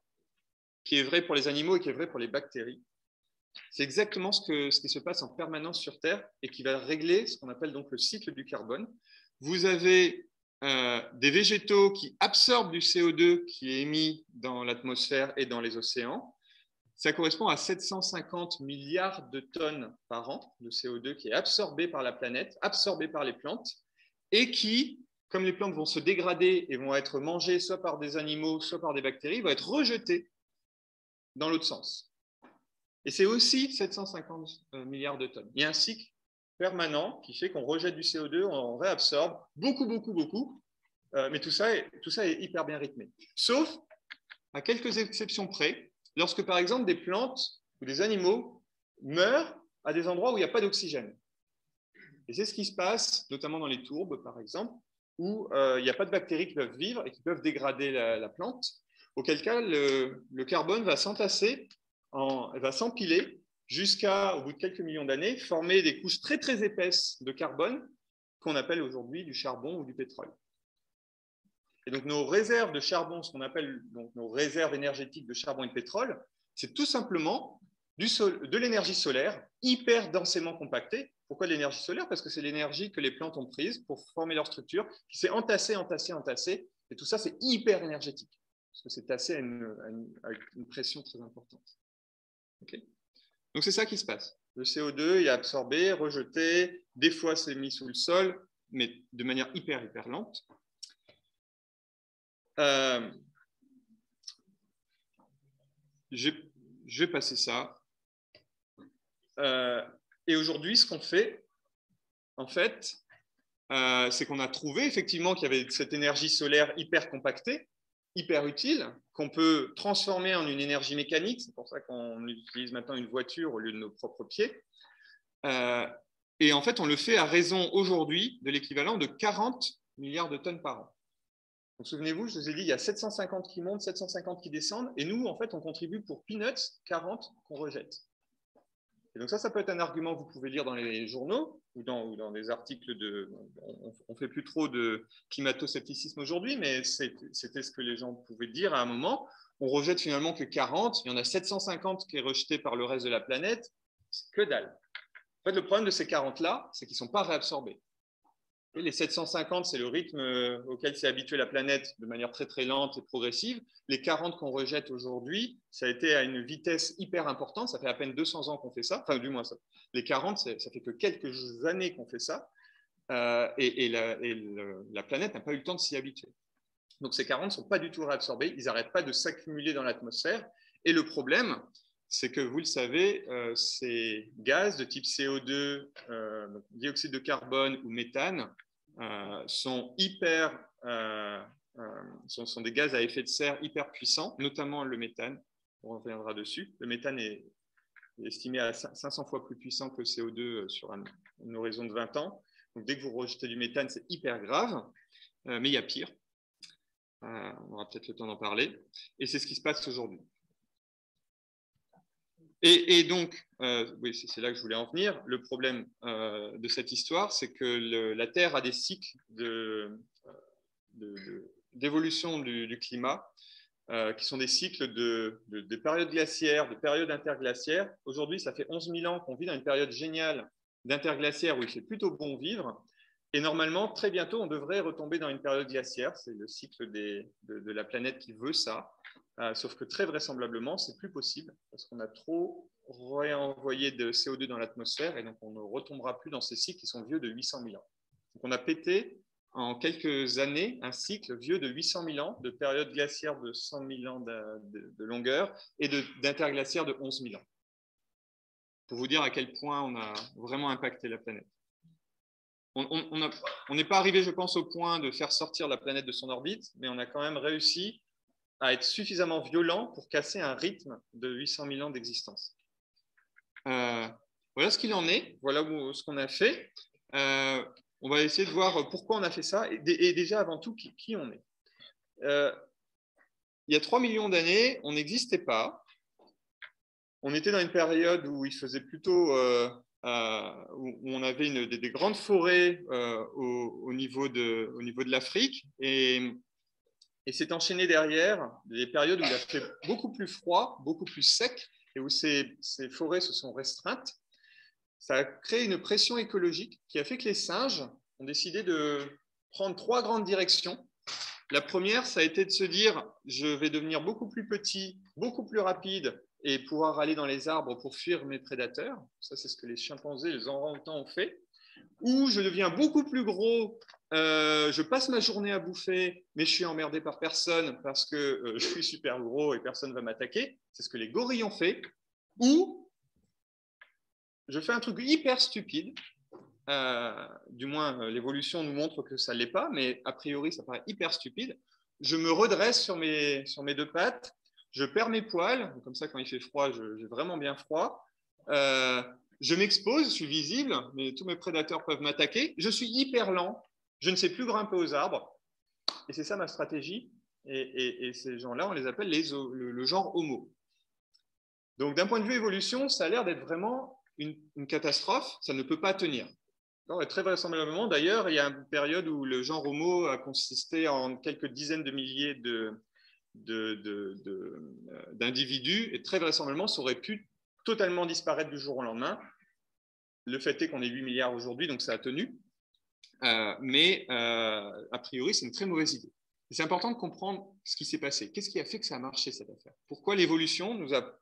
qui est vrai pour les animaux et qui est vrai pour les bactéries, c'est exactement ce qui se passe en permanence sur Terre et qui va régler ce qu'on appelle donc le cycle du carbone. Vous avez des végétaux qui absorbent du CO2 qui est émis dans l'atmosphère et dans les océans. Ça correspond à 750 milliards de tonnes par an de CO2 qui est absorbé par la planète, absorbé par les plantes, et qui, comme les plantes vont se dégrader et vont être mangées soit par des animaux, soit par des bactéries, va être rejeté dans l'autre sens. Et c'est aussi 750 milliards de tonnes. Il y a un cycle permanent qui fait qu'on rejette du CO2, on réabsorbe beaucoup, mais tout ça est hyper bien rythmé. Sauf à quelques exceptions près, lorsque par exemple des plantes ou des animaux meurent à des endroits où il n'y a pas d'oxygène. Et c'est ce qui se passe, notamment dans les tourbes par exemple, où il n'y a pas de bactéries qui peuvent vivre et qui peuvent dégrader la plante, auquel cas le carbone va s'entasser, va s'empiler jusqu'à, au bout de quelques millions d'années, former des couches très très épaisses de carbone qu'on appelle aujourd'hui du charbon ou du pétrole. Et donc nos réserves de charbon, ce qu'on appelle donc nos réserves énergétiques de charbon et de pétrole, c'est tout simplement de l'énergie solaire hyper densément compactée. Pourquoi de l'énergie solaire? Parce que c'est l'énergie que les plantes ont prise pour former leur structure, qui s'est entassée, et tout ça c'est hyper énergétique, parce que c'est tassé avec une pression très importante. Okay. Donc c'est ça qui se passe. Le CO2 est absorbé, rejeté, des fois c'est mis sous le sol, mais de manière hyper lente. Je vais passer ça. Et aujourd'hui, ce qu'on fait, en fait, c'est qu'on a trouvé effectivement qu'il y avait cette énergie solaire hyper compactée, hyper utile, qu'on peut transformer en une énergie mécanique. C'est pour ça qu'on utilise maintenant une voiture au lieu de nos propres pieds. Et en fait, on le fait à raison aujourd'hui de l'équivalent de 40 milliards de tonnes par an. Donc, souvenez-vous, je vous ai dit, il y a 750 qui montent, 750 qui descendent, et nous, en fait, on contribue pour peanuts 40 qu'on rejette. Et donc ça peut être un argument que vous pouvez lire dans les journaux ou dans des articles de... On ne fait plus trop de climato-scepticisme aujourd'hui, mais c'était ce que les gens pouvaient dire à un moment. On rejette finalement que 40, il y en a 750 qui est rejeté par le reste de la planète, c'est que dalle. En fait, le problème de ces 40-là, c'est qu'ils ne sont pas réabsorbés. Et les 750, c'est le rythme auquel s'est habituée la planète de manière très très lente et progressive. Les 40 qu'on rejette aujourd'hui, ça a été à une vitesse hyper importante. Ça fait à peine 200 ans qu'on fait ça. Enfin, du moins, les 40, ça fait que quelques années qu'on fait ça. Et la planète n'a pas eu le temps de s'y habituer. Donc ces 40 ne sont pas du tout réabsorbés. Ils n'arrêtent pas de s'accumuler dans l'atmosphère. Et le problème, c'est que vous le savez, ces gaz de type CO2, dioxyde de carbone ou méthane sont sont des gaz à effet de serre hyper puissants, notamment le méthane. On reviendra dessus. Le méthane est estimé à 500 fois plus puissant que le CO2 sur une horizon de 20 ans. Donc dès que vous rejetez du méthane, c'est hyper grave, mais il y a pire. On aura peut-être le temps d'en parler. Et c'est ce qui se passe aujourd'hui. Et donc, oui, c'est là que je voulais en venir. Le problème de cette histoire, c'est que la Terre a des cycles d'évolution du climat qui sont des cycles de périodes glaciaires, de périodes interglaciaires. Aujourd'hui, ça fait 11 000 ans qu'on vit dans une période géniale d'interglaciaire où il fait plutôt bon vivre. Et normalement, très bientôt, on devrait retomber dans une période glaciaire. C'est le cycle de la planète qui veut ça. Sauf que très vraisemblablement, c'est plus possible parce qu'on a trop réenvoyé de CO2 dans l'atmosphère et donc on ne retombera plus dans ces cycles qui sont vieux de 800 000 ans. Donc on a pété en quelques années un cycle vieux de 800 000 ans, de période glaciaire de 100 000 ans de longueur et d'interglaciaire de 11 000 ans. Pour vous dire à quel point on a vraiment impacté la planète. On n'est pas arrivé, je pense, au point de faire sortir la planète de son orbite, mais on a quand même réussi à être suffisamment violent pour casser un rythme de 800 000 ans d'existence. Voilà ce qu'il en est, voilà ce qu'on a fait. On va essayer de voir pourquoi on a fait ça et déjà avant tout qui on est. Il y a 3 millions d'années, on n'existait pas. On était dans une période où il faisait plutôt... où on avait des grandes forêts au niveau de l'Afrique et s'est enchaîné derrière des périodes où il a fait beaucoup plus froid, beaucoup plus sec, et où ces forêts se sont restreintes. Ça a créé une pression écologique qui a fait que les singes ont décidé de prendre 3 grandes directions. La première, ça a été de se dire, je vais devenir beaucoup plus petit, beaucoup plus rapide, et pouvoir aller dans les arbres pour fuir mes prédateurs. Ça, c'est ce que les chimpanzés, les orang-outans ont fait. Ou je deviens beaucoup plus gros, je passe ma journée à bouffer, mais je suis emmerdé par personne parce que je suis super gros et personne ne va m'attaquer. C'est ce que les gorilles ont fait. Ou je fais un truc hyper stupide. Du moins, l'évolution nous montre que ça ne l'est pas, mais a priori, ça paraît hyper stupide. Je me redresse sur mes 2 pattes, je perds mes poils, comme ça, quand il fait froid, j'ai vraiment bien froid. Je m'expose, je suis visible, mais tous mes prédateurs peuvent m'attaquer. Je suis hyper lent, je ne sais plus grimper aux arbres. Et c'est ça ma stratégie. Et ces gens-là, on les appelle le genre Homo. Donc, d'un point de vue évolution, ça a l'air d'être vraiment une catastrophe. Ça ne peut pas tenir. Et très vraisemblablement, d'ailleurs, il y a une période où le genre Homo a consisté en quelques dizaines de milliers d'individus. Et très vraisemblablement, ça aurait pu totalement disparaître du jour au lendemain. Le fait est qu'on est 8 milliards aujourd'hui, donc ça a tenu. Mais a priori, c'est une très mauvaise idée. Et c'est important de comprendre ce qui s'est passé. Qu'est-ce qui a fait que ça a marché, cette affaire? Pourquoi l'évolution nous a...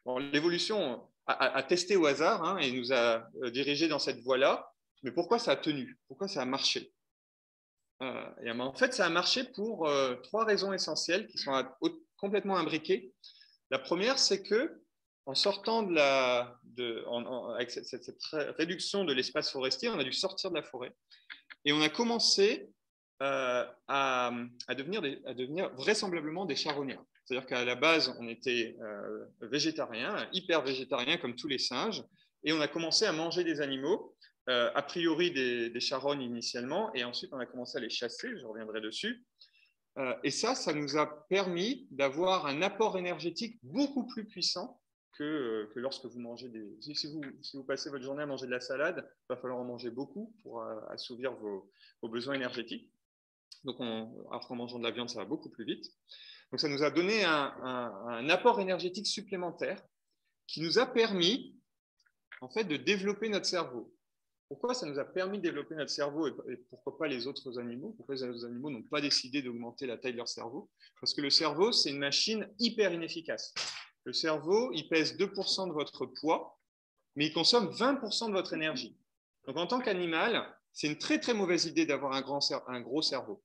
Bon, l'évolution a testé au hasard et nous a dirigés dans cette voie-là. Mais pourquoi ça a tenu? Pourquoi ça a marché? Et en fait, ça a marché pour 3 raisons essentielles qui sont complètement imbriquées. La première, c'est que en sortant avec cette réduction de l'espace forestier, on a dû sortir de la forêt et on a commencé à devenir vraisemblablement des charognards. C'est-à-dire qu'à la base, on était végétariens, hyper végétariens comme tous les singes, et on a commencé à manger des animaux, a priori des charognes initialement, et ensuite on a commencé à les chasser, je reviendrai dessus. Et ça nous a permis d'avoir un apport énergétique beaucoup plus puissant que lorsque vous mangez si vous passez votre journée à manger de la salade, il va falloir en manger beaucoup pour assouvir vos besoins énergétiques. Donc, après en mangeant de la viande, ça va beaucoup plus vite. Donc, ça nous a donné un apport énergétique supplémentaire qui nous a permis, en fait, de développer notre cerveau. Pourquoi ça nous a permis de développer notre cerveau et pourquoi pas les autres animaux? Pourquoi les autres animaux n'ont pas décidé d'augmenter la taille de leur cerveau? Parce que le cerveau, c'est une machine hyper inefficace. Le cerveau, il pèse 2% de votre poids, mais il consomme 20% de votre énergie. Donc, en tant qu'animal, c'est une très, très mauvaise idée d'avoir un gros cerveau.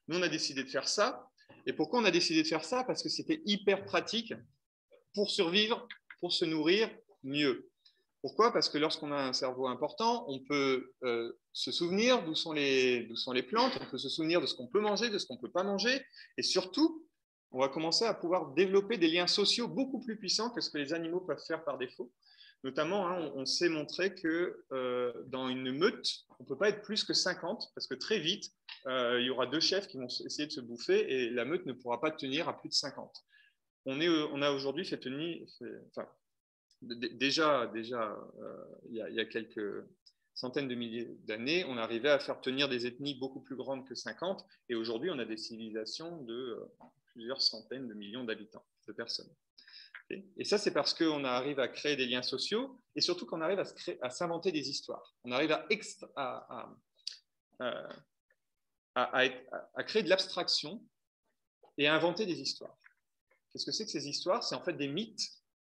Nous, on a décidé de faire ça. Et pourquoi on a décidé de faire ça? Parce que c'était hyper pratique pour survivre, pour se nourrir mieux. Pourquoi? Parce que lorsqu'on a un cerveau important, on peut se souvenir d'où sont les plantes, on peut se souvenir de ce qu'on peut manger, de ce qu'on ne peut pas manger. Et surtout, on va commencer à pouvoir développer des liens sociaux beaucoup plus puissants que ce que les animaux peuvent faire par défaut. Notamment, on s'est montré que dans une meute, on ne peut pas être plus que 50 parce que très vite, il y aura 2 chefs qui vont essayer de se bouffer et la meute ne pourra pas tenir à plus de 50. On a aujourd'hui fait tenir, déjà il y a quelques centaines de milliers d'années, on arrivait à faire tenir des ethnies beaucoup plus grandes que 50 et aujourd'hui, on a des civilisations de plusieurs centaines de millions d'habitants, de personnes. Et ça, c'est parce qu'on arrive à créer des liens sociaux et surtout qu'on arrive à s'inventer des histoires. On arrive à créer de l'abstraction et à inventer des histoires. Qu'est-ce que c'est que ces histoires? C'est en fait des mythes,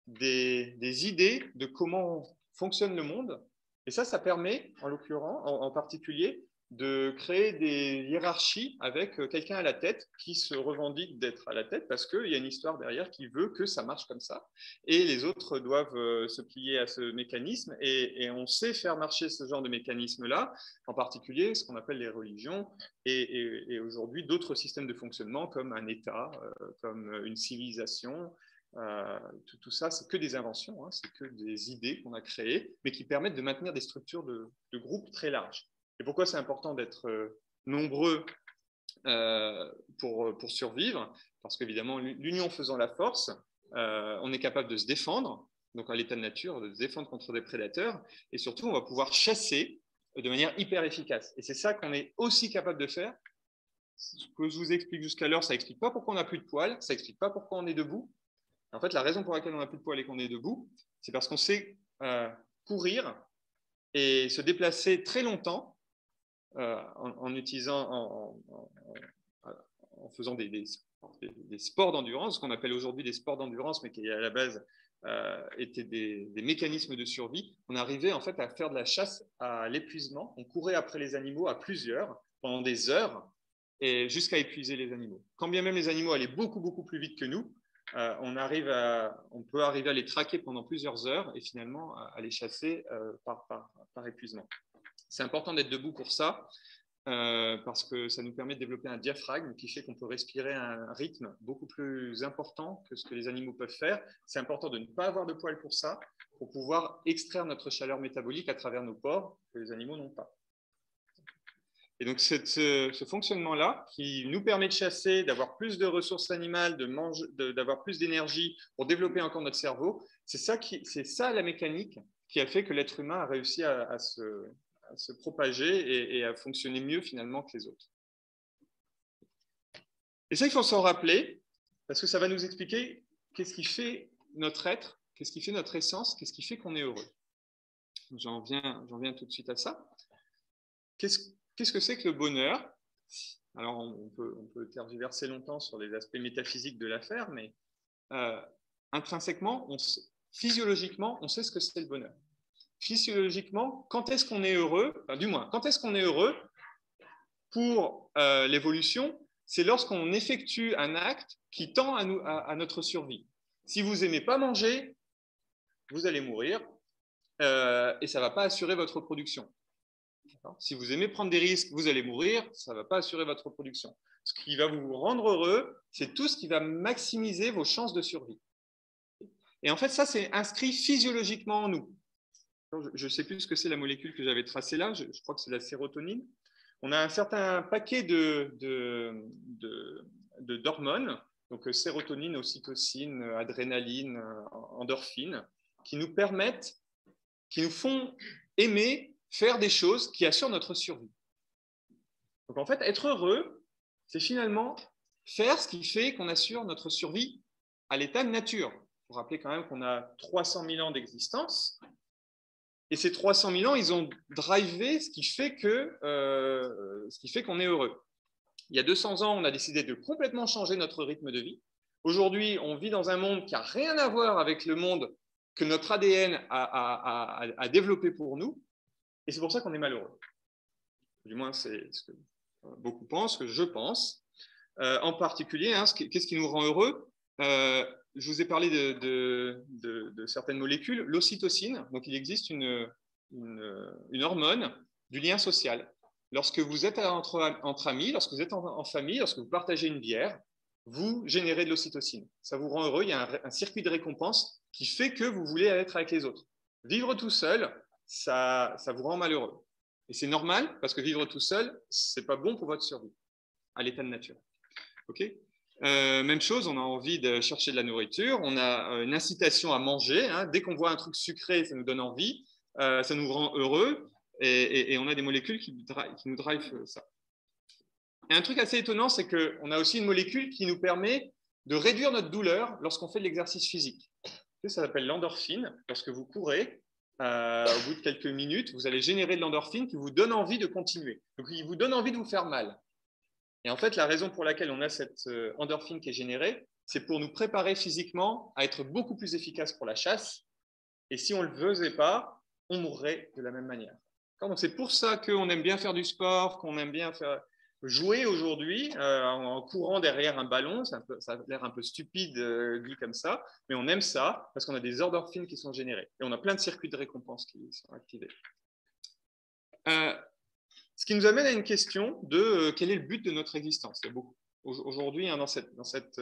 des idées de comment fonctionne le monde. Et ça permet, en particulier, de créer des hiérarchies avec quelqu'un à la tête qui se revendique d'être à la tête parce qu'il y a une histoire derrière qui veut que ça marche comme ça. Et les autres doivent se plier à ce mécanisme. Et on sait faire marcher ce genre de mécanisme-là, en particulier ce qu'on appelle les religions et aujourd'hui d'autres systèmes de fonctionnement comme un État, comme une civilisation. Tout ça, c'est que des inventions, hein, c'est que des idées qu'on a créées, mais qui permettent de maintenir des structures de groupes très larges. Et pourquoi c'est important d'être nombreux pour survivre? Parce qu'évidemment, l'union faisant la force, on est capable de se défendre, donc à l'état de nature, de se défendre contre des prédateurs, et surtout, on va pouvoir chasser de manière hyper efficace. Et c'est ça qu'on est aussi capable de faire. Ce que je vous explique jusqu'alors, ça n'explique pas pourquoi on n'a plus de poils, ça n'explique pas pourquoi on est debout. En fait, la raison pour laquelle on n'a plus de poils et qu'on est debout, c'est parce qu'on sait courir et se déplacer très longtemps en faisant des sports d'endurance, ce qu'on appelle aujourd'hui des sports d'endurance, mais qui à la base étaient des mécanismes de survie. On arrivait en fait à faire de la chasse à l'épuisement. On courait après les animaux à plusieurs pendant des heures et jusqu'à épuiser les animaux. Quand bien même les animaux allaient beaucoup, beaucoup plus vite que nous, on peut arriver à les traquer pendant plusieurs heures et finalement à les chasser par épuisement. C'est important d'être debout pour ça parce que ça nous permet de développer un diaphragme qui fait qu'on peut respirer à un rythme beaucoup plus important que ce que les animaux peuvent faire. C'est important de ne pas avoir de poils pour ça, pour pouvoir extraire notre chaleur métabolique à travers nos pores que les animaux n'ont pas. Et donc, ce fonctionnement-là, qui nous permet de chasser, d'avoir plus de ressources animales, d'avoir plus d'énergie pour développer encore notre cerveau, c'est ça la mécanique qui a fait que l'être humain a réussi à se propager et à fonctionner mieux finalement que les autres. Et ça, il faut s'en rappeler, parce que ça va nous expliquer qu'est-ce qui fait notre être, qu'est-ce qui fait notre essence, qu'est-ce qui fait qu'on est heureux. J'en viens tout de suite à ça. Qu'est-ce que c'est que le bonheur? Alors, on peut tergiverser longtemps sur les aspects métaphysiques de l'affaire, mais intrinsèquement, physiologiquement, on sait ce que c'est le bonheur. Physiologiquement, quand est-ce qu'on est heureux? Enfin, du moins, quand est-ce qu'on est heureux pour l'évolution? C'est lorsqu'on effectue un acte qui tend à notre survie. Si vous n'aimez pas manger, vous allez mourir et ça ne va pas assurer votre reproduction. Si vous aimez prendre des risques, vous allez mourir, ça ne va pas assurer votre reproduction. Ce qui va vous rendre heureux, c'est tout ce qui va maximiser vos chances de survie. Et en fait, ça, c'est inscrit physiologiquement en nous. Je ne sais plus ce que c'est la molécule que j'avais tracée là, je crois que c'est la sérotonine. On a un certain paquet d'hormones, donc sérotonine, ocytocine, adrénaline, endorphine, qui nous permettent, qui nous font aimer faire des choses qui assurent notre survie. Donc en fait, être heureux, c'est finalement faire ce qui fait qu'on assure notre survie à l'état de nature. Il faut rappeler quand même qu'on a 300 000 ans d'existence. Et ces 300 000 ans, ils ont drivé ce qui fait qu'on est heureux. Il y a 200 ans, on a décidé de complètement changer notre rythme de vie. Aujourd'hui, on vit dans un monde qui n'a rien à voir avec le monde que notre ADN a développé pour nous. Et c'est pour ça qu'on est malheureux. Du moins, c'est ce que beaucoup pensent, ce que je pense. En particulier, qu'est-ce qui nous rend heureux ? Je vous ai parlé de certaines molécules. L'ocytocine, donc il existe une hormone du lien social. Lorsque vous êtes entre amis, lorsque vous êtes en famille, lorsque vous partagez une bière, vous générez de l'ocytocine. Ça vous rend heureux, il y a un circuit de récompense qui fait que vous voulez être avec les autres. Vivre tout seul, ça vous rend malheureux. Et c'est normal, parce que vivre tout seul, ce n'est pas bon pour votre survie, à l'état de nature. Okay, même chose, on a envie de chercher de la nourriture, on a une incitation à manger. Dès qu'on voit un truc sucré, ça nous donne envie, ça nous rend heureux, et on a des molécules qui nous drivent ça. Et un truc assez étonnant, c'est qu'on a aussi une molécule qui nous permet de réduire notre douleur lorsqu'on fait de l'exercice physique. Ça s'appelle l'endorphine. Lorsque vous courez, au bout de quelques minutes, vous allez générer de l'endorphine qui vous donne envie de continuer. Donc, il vous donne envie de vous faire mal. Et en fait, la raison pour laquelle on a cette endorphine qui est générée, c'est pour nous préparer physiquement à être beaucoup plus efficace pour la chasse. Et si on ne le faisait pas, on mourrait de la même manière. Donc, c'est pour ça qu'on aime bien faire du sport, qu'on aime bien jouer aujourd'hui en courant derrière un ballon. Ça a l'air un peu stupide dit comme ça, mais on aime ça parce qu'on a des endorphines qui sont générées. Et on a plein de circuits de récompense qui sont activés. Ce qui nous amène à une question de quel est le but de notre existence. Aujourd'hui, dans cette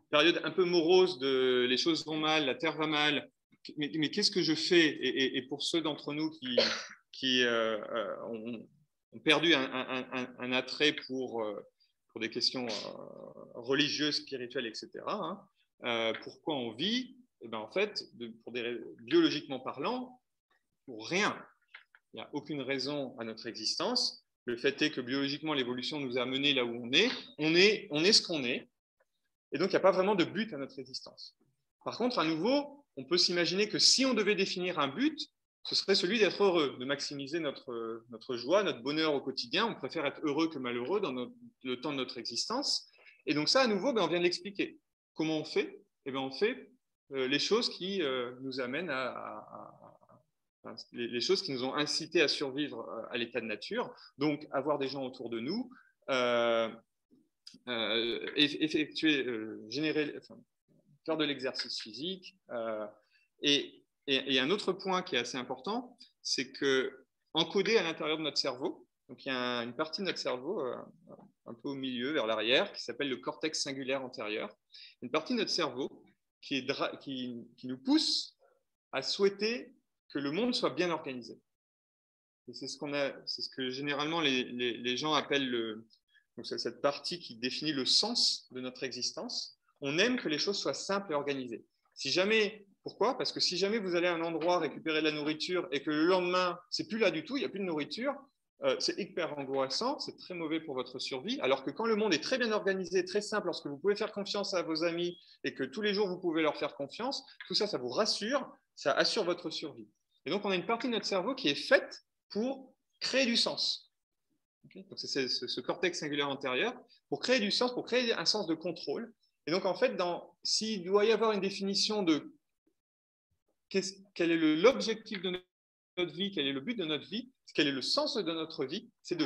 période un peu morose de les choses vont mal, la terre va mal, mais qu'est-ce que je fais ? Et pour ceux d'entre nous qui ont perdu un attrait pour des questions religieuses, spirituelles, etc., pourquoi on vit ? En fait, biologiquement parlant, pour rien. Il n'y a aucune raison à notre existence. Le fait est que biologiquement, l'évolution nous a menés là où on est. On est ce qu'on est. Et donc, il n'y a pas vraiment de but à notre existence. Par contre, à nouveau, on peut s'imaginer que si on devait définir un but, ce serait celui d'être heureux, de maximiser notre joie, notre bonheur au quotidien. On préfère être heureux que malheureux dans le temps de notre existence. Et donc ça, à nouveau, on vient de l'expliquer. Comment on fait ? On fait les choses qui nous amènent les choses qui nous ont incités à survivre à l'état de nature, donc avoir des gens autour de nous, faire de l'exercice physique. Et un autre point qui est assez important, c'est qu'encodé à l'intérieur de notre cerveau, donc il y a une partie de notre cerveau un peu au milieu, vers l'arrière, qui s'appelle le cortex singulaire antérieur, une partie de notre cerveau qui nous pousse à souhaiter que le monde soit bien organisé. Et c'est ce que généralement les gens appellent donc cette partie qui définit le sens de notre existence. On aime que les choses soient simples et organisées. Pourquoi ? Parce que si jamais vous allez à un endroit récupérer de la nourriture et que le lendemain, c'est plus là du tout, il n'y a plus de nourriture, c'est hyper angoissant, c'est très mauvais pour votre survie. Alors que quand le monde est très bien organisé, très simple, lorsque vous pouvez faire confiance à vos amis et que tous les jours vous pouvez leur faire confiance, tout ça, ça vous rassure, ça assure votre survie. Et donc, on a une partie de notre cerveau qui est faite pour créer du sens. Okay ? Donc, c'est ce cortex singulaire antérieur pour créer du sens, pour créer un sens de contrôle. Et donc, en fait, s'il doit y avoir une définition de quel est l'objectif de notre vie, quel est le but de notre vie, quel est le sens de notre vie, c'est de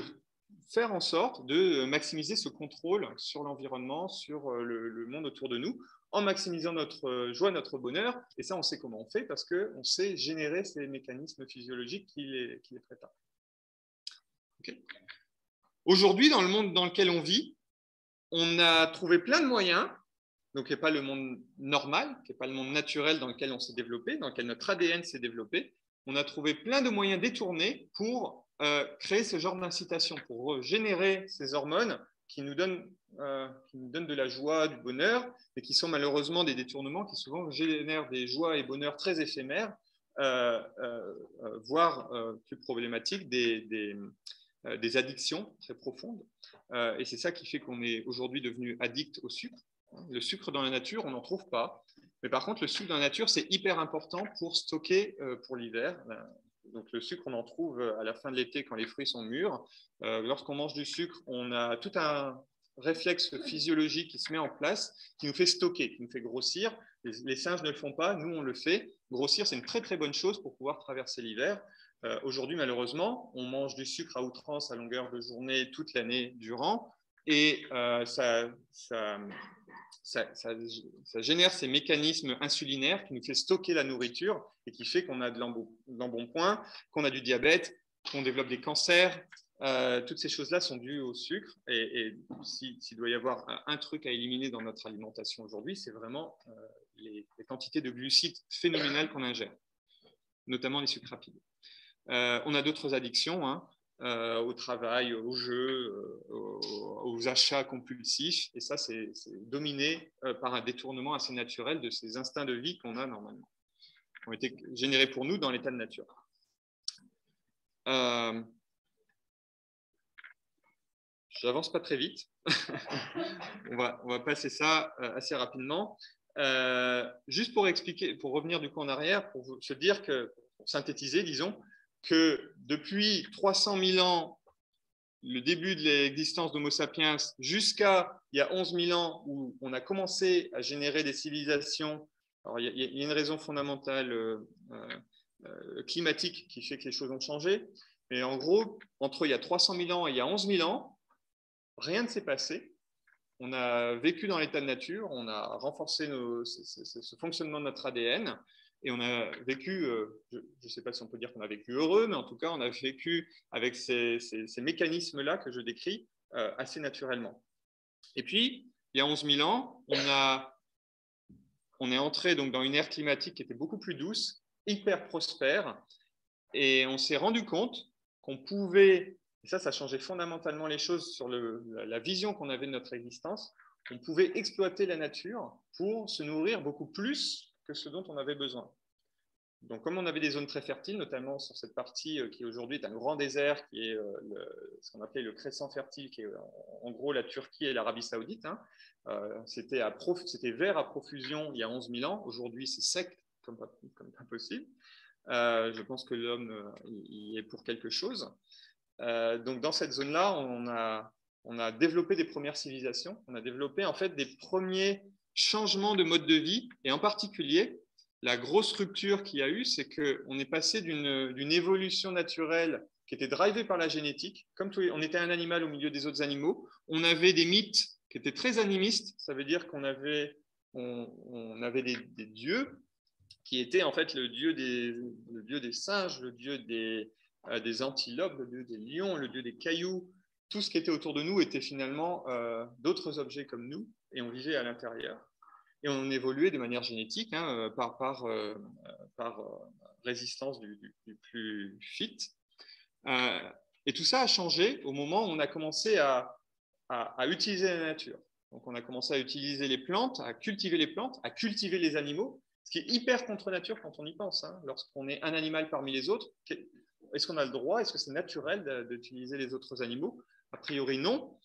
faire en sorte de maximiser ce contrôle sur l'environnement, sur le monde autour de nous, en maximisant notre joie, notre bonheur. Et ça, on sait comment on fait parce qu'on sait générer ces mécanismes physiologiques qui les préparent. Okay. Aujourd'hui, dans le monde dans lequel on vit, on a trouvé plein de moyens, donc qui n'est pas le monde normal, qui n'est pas le monde naturel dans lequel on s'est développé, dans lequel notre ADN s'est développé. On a trouvé plein de moyens détournés pour créer ce genre d'incitation, pour générer ces hormones qui nous donnent de la joie, du bonheur, mais qui sont malheureusement des détournements qui souvent génèrent des joies et bonheurs très éphémères, voire plus problématiques, des addictions très profondes. Et c'est ça qui fait qu'on est aujourd'hui devenu addict au sucre. Le sucre dans la nature, on n'en trouve pas. Mais par contre, le sucre dans la nature, c'est hyper important pour stocker pour l'hiver. Donc le sucre, on en trouve à la fin de l'été quand les fruits sont mûrs. Lorsqu'on mange du sucre, on a tout un réflexe physiologique qui se met en place, qui nous fait stocker, qui nous fait grossir. Les singes ne le font pas, nous on le fait. Grossir, c'est une très très bonne chose pour pouvoir traverser l'hiver. Aujourd'hui, malheureusement, on mange du sucre à outrance à longueur de journée toute l'année durant, et ça génère ces mécanismes insulinaires qui nous fait stocker la nourriture et qui fait qu'on a de l'embonpoint, qu'on a du diabète, qu'on développe des cancers. Toutes ces choses-là sont dues au sucre. Et s'il doit y avoir un truc à éliminer dans notre alimentation aujourd'hui, c'est vraiment les quantités de glucides phénoménales qu'on ingère, notamment les sucres rapides. On a d'autres addictions, hein, au travail, aux jeux, aux achats compulsifs. Et ça, c'est dominé par un détournement assez naturel de ces instincts de vie qu'on a normalement, qui ont été générés pour nous dans l'état de nature. J'avance pas très vite. on va passer ça assez rapidement. Juste pour expliquer, pour revenir du coup en arrière, pour se dire que, pour synthétiser, disons, que depuis 300 000 ans, le début de l'existence d'Homo sapiens, jusqu'à il y a 11 000 ans, où on a commencé à générer des civilisations. Alors, il y a une raison fondamentale climatique qui fait que les choses ont changé. Mais en gros, entre il y a 300 000 ans et il y a 11 000 ans, rien ne s'est passé. On a vécu dans l'état de nature, on a renforcé ce fonctionnement de notre ADN. Et on a vécu, je ne sais pas si on peut dire qu'on a vécu heureux, mais en tout cas, on a vécu avec ces mécanismes-là que je décris assez naturellement. Et puis, il y a 11 000 ans, on est entré donc dans une ère climatique qui était beaucoup plus douce, hyper prospère, et on s'est rendu compte qu'on pouvait, et ça changeait fondamentalement les choses sur la vision qu'on avait de notre existence, on pouvait exploiter la nature pour se nourrir beaucoup plus que ce dont on avait besoin. Donc, comme on avait des zones très fertiles, notamment sur cette partie qui aujourd'hui est un grand désert, qui est ce qu'on appelait le crescent fertile, qui est en gros la Turquie et l'Arabie Saoudite, hein, c'était vert à profusion il y a 11 000 ans. Aujourd'hui, c'est sec comme pas possible. Je pense que l'homme y est pour quelque chose. Donc, dans cette zone-là, on a développé des premières civilisations. On a développé en fait des premiers changements de mode de vie, et en particulier, la grosse rupture qu'il y a eu, c'est qu'on est passé d'une évolution naturelle qui était drivée par la génétique. Comme on était un animal au milieu des autres animaux, on avait des mythes qui étaient très animistes. Ça veut dire qu'on avait, des dieux qui étaient en fait le dieu des singes, le dieu des antilopes, le dieu des lions, le dieu des cailloux. Tout ce qui était autour de nous était finalement d'autres objets comme nous, et on vivait à l'intérieur. Et on évoluait de manière génétique, hein, par résistance du plus fit. Et tout ça a changé au moment où on a commencé à utiliser la nature. Donc on a commencé à utiliser les plantes, à cultiver les plantes, à cultiver les animaux, ce qui est hyper contre nature quand on y pense. Hein. Lorsqu'on est un animal parmi les autres, est-ce qu'on a le droit, est-ce que c'est naturel d'utiliser les autres animaux? A priori non.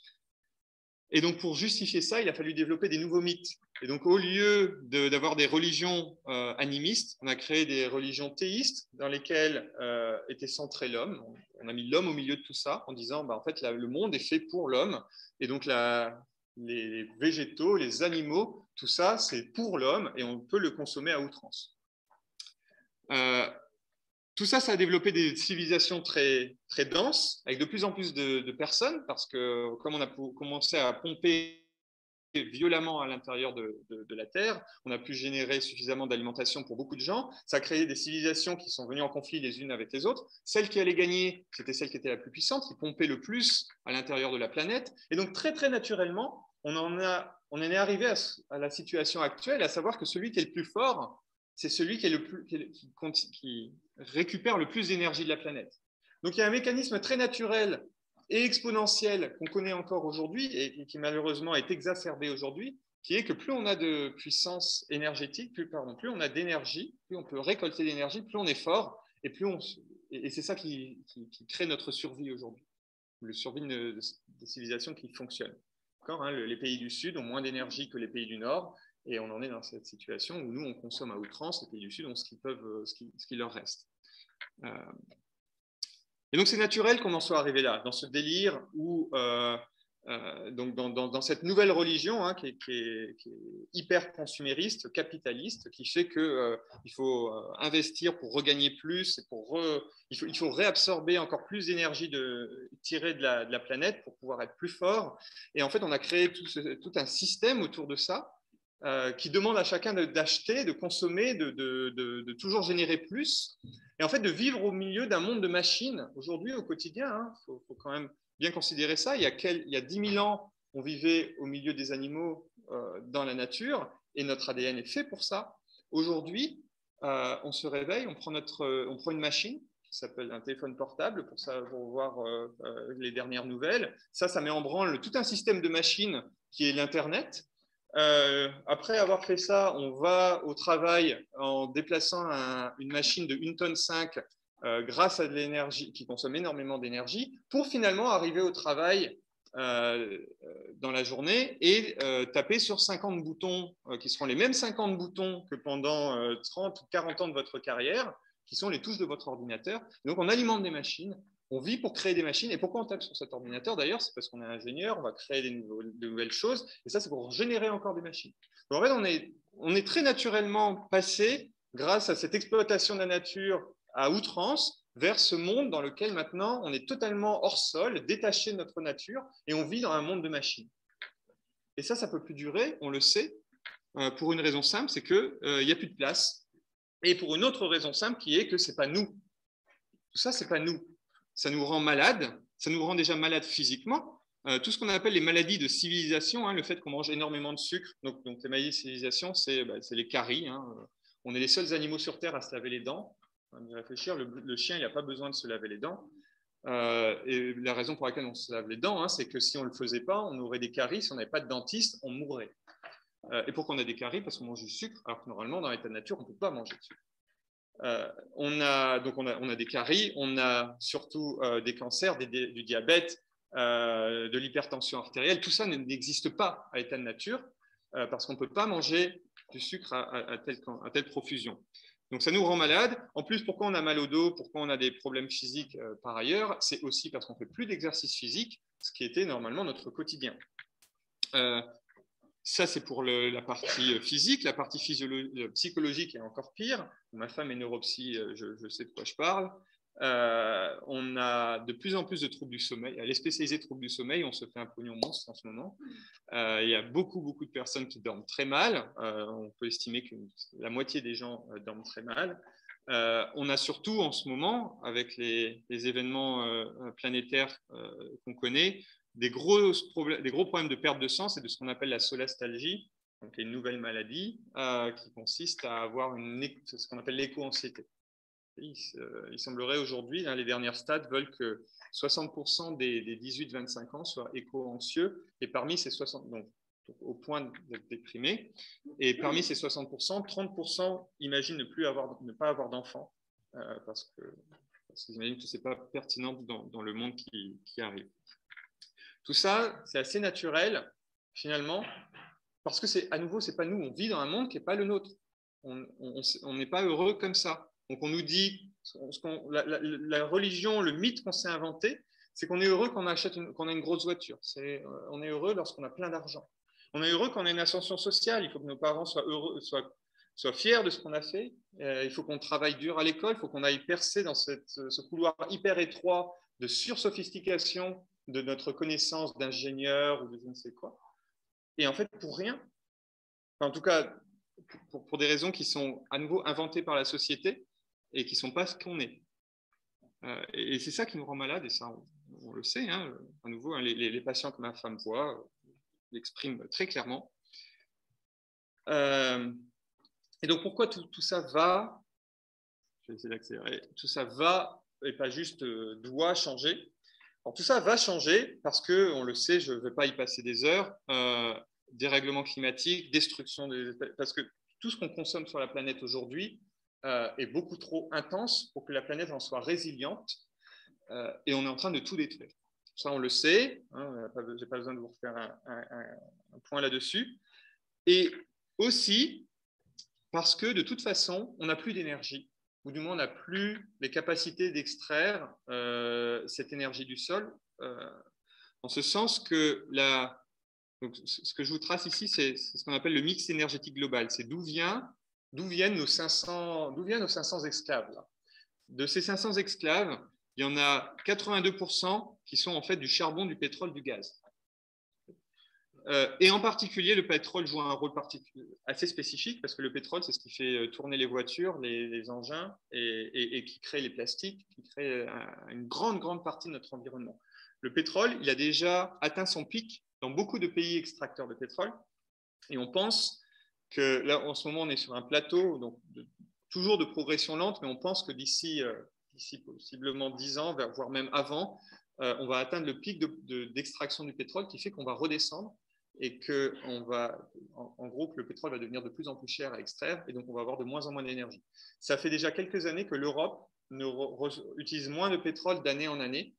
Et donc, pour justifier ça, il a fallu développer des nouveaux mythes. Et donc, au lieu d'avoir des religions animistes, on a créé des religions théistes dans lesquelles était centré l'homme. On a mis l'homme au milieu de tout ça en disant, en fait, le monde est fait pour l'homme. Et donc, les végétaux, les animaux, tout ça, c'est pour l'homme et on peut le consommer à outrance. Tout ça, ça a développé des civilisations très, très denses, avec de plus en plus de personnes, parce que comme on a commencé à pomper violemment à l'intérieur de la Terre, on a pu générer suffisamment d'alimentation pour beaucoup de gens, ça a créé des civilisations qui sont venues en conflit les unes avec les autres. Celle qui allait gagner, c'était celle qui était la plus puissante, qui pompait le plus à l'intérieur de la planète. Et donc, très, très naturellement, on en est arrivé à la situation actuelle, à savoir que celui qui est le plus fort, c'est celui qui récupère le plus d'énergie de la planète. Donc, il y a un mécanisme très naturel et exponentiel qu'on connaît encore aujourd'hui et qui malheureusement est exacerbé aujourd'hui, qui est que plus on a de puissance énergétique, plus on a d'énergie, plus on peut récolter d'énergie, plus on est fort, et c'est ça qui crée notre survie aujourd'hui, le survie des civilisations qui fonctionnent. Les pays du Sud ont moins d'énergie que les pays du Nord, et on en est dans cette situation où nous, on consomme à outrance, les pays du Sud ont ce qui leur reste. Et donc, c'est naturel qu'on en soit arrivé là, dans ce délire où, donc dans cette nouvelle religion qui est hyper consumériste, capitaliste, qui fait qu'il faut investir pour regagner plus, il faut réabsorber encore plus d'énergie tirée de la planète pour pouvoir être plus fort. Et en fait, on a créé tout un système autour de ça qui demande à chacun d'acheter, de consommer, de toujours générer plus, et en fait de vivre au milieu d'un monde de machines. Aujourd'hui, au quotidien, faut quand même bien considérer ça. Il y a 10 000 ans, on vivait au milieu des animaux dans la nature, et notre ADN est fait pour ça. Aujourd'hui, on se réveille, on prend une machine qui s'appelle un téléphone portable pour voir les dernières nouvelles. Ça met en branle tout un système de machines qui est l'Internet. Après avoir fait ça, on va au travail en déplaçant une machine de 1,5 tonne grâce à de l'énergie qui consomme énormément d'énergie pour finalement arriver au travail dans la journée et taper sur 50 boutons qui seront les mêmes 50 boutons que pendant 30 ou 40 ans de votre carrière, qui sont les touches de votre ordinateur. Donc on alimente des machines. On vit pour créer des machines. Et pourquoi on tape sur cet ordinateur d'ailleurs? C'est parce qu'on est ingénieur, on va créer de nouvelles choses. Et ça, c'est pour générer encore des machines. Donc, en fait, on est très naturellement passé, grâce à cette exploitation de la nature à outrance, vers ce monde dans lequel maintenant on est totalement hors sol, détaché de notre nature, et on vit dans un monde de machines. Et ça ne peut plus durer, on le sait, pour une raison simple, c'est qu'il n'y a plus de place. Et pour une autre raison simple qui est que ce n'est pas nous. Tout ça, ce n'est pas nous. Ça nous rend malades, ça nous rend déjà malades physiquement. Tout ce qu'on appelle les maladies de civilisation, le fait qu'on mange énormément de sucre, donc les maladies de civilisation, c'est les caries. On est les seuls animaux sur Terre à se laver les dents. On va y réfléchir, le chien, il n'a pas besoin de se laver les dents. Et la raison pour laquelle on se lave les dents, c'est que si on ne le faisait pas, on aurait des caries. Si on n'avait pas de dentiste, on mourrait. Et pourquoi on a des caries? Parce qu'on mange du sucre, alors que normalement, dans l'état de nature, on ne peut pas manger de sucre. On a des caries, on a surtout des cancers, du diabète, de l'hypertension artérielle. Tout ça n'existe pas à l'état de nature parce qu'on ne peut pas manger du sucre à telle profusion. Donc ça nous rend malades. En plus, pourquoi on a mal au dos, pourquoi on a des problèmes physiques par ailleurs, c'est aussi parce qu'on ne fait plus d'exercice physique, ce qui était normalement notre quotidien. Ça, c'est pour la partie physique. La partie psychologique est encore pire. Ma femme est neuropsy, je sais de quoi je parle. On a de plus en plus de troubles du sommeil. Les spécialisés troubles du sommeil, on se fait un pognon monstre en ce moment. Il y a beaucoup de personnes qui dorment très mal. On peut estimer que la moitié des gens dorment très mal. On a surtout en ce moment, avec les événements planétaires qu'on connaît, des gros problèmes de perte de sang, c'est de ce qu'on appelle la solastalgie, donc une nouvelle maladie qui consiste à avoir ce qu'on appelle l'éco-anxiété. Il semblerait aujourd'hui, les dernières stats veulent que 60% des 18-25 ans soient éco-anxieux, et parmi ces 60%, donc au point d'être déprimés, et parmi ces 60%, 30% imaginent ne pas avoir d'enfants, parce qu'ils imaginent que ce n'est pas pertinent dans le monde qui arrive. Tout ça, c'est assez naturel, finalement, parce que, à nouveau, ce n'est pas nous. On vit dans un monde qui n'est pas le nôtre. On n'est pas heureux comme ça. Donc, on nous dit, la religion, le mythe qu'on s'est inventé, c'est qu'on est heureux quand on a une grosse voiture. On est heureux lorsqu'on a plein d'argent. On est heureux quand on a une ascension sociale. Il faut que nos parents soient heureux, soit fiers de ce qu'on a fait. Il faut qu'on travaille dur à l'école, il faut qu'on aille percer dans ce couloir hyper étroit de sursophistication de notre connaissance d'ingénieur ou de je ne sais quoi. Et en fait, pour rien. Enfin, en tout cas, pour des raisons qui sont à nouveau inventées par la société et qui ne sont pas ce qu'on est. Et c'est ça qui nous rend malades, et ça, on le sait. Hein, à nouveau, hein, les patients que ma femme voit l'expriment très clairement. Et donc, pourquoi tout ça va, je vais essayer d'accélérer, tout ça va et pas juste doit changer. Alors, tout ça va changer parce que, on le sait, je ne vais pas y passer des heures, dérèglement climatique, destruction parce que tout ce qu'on consomme sur la planète aujourd'hui est beaucoup trop intense pour que la planète en soit résiliente, et on est en train de tout détruire. Ça, on le sait, hein, je n'ai pas besoin de vous refaire un point là-dessus. Et aussi parce que de toute façon, on n'a plus d'énergie, ou du moins on n'a plus les capacités d'extraire cette énergie du sol, en ce sens que donc, ce que je vous trace ici, c'est ce qu'on appelle le mix énergétique global. C'est d'où viennent nos 500 esclaves là. De ces 500 esclaves, il y en a 82% qui sont en fait du charbon, du pétrole, du gaz. Et en particulier, le pétrole joue un rôle assez spécifique parce que le pétrole, c'est ce qui fait tourner les voitures, les engins et qui crée les plastiques, qui crée une grande partie de notre environnement. Le pétrole, il a déjà atteint son pic dans beaucoup de pays extracteurs de pétrole. Et on pense que là, en ce moment, on est sur un plateau, donc toujours de progression lente, mais on pense que d'ici possiblement 10 ans, voire même avant, on va atteindre le pic d'extraction du pétrole qui fait qu'on va redescendre et que en gros, que le pétrole va devenir de plus en plus cher à extraire et donc on va avoir de moins en moins d'énergie. Ça fait déjà quelques années que l'Europe utilise moins de pétrole d'année en année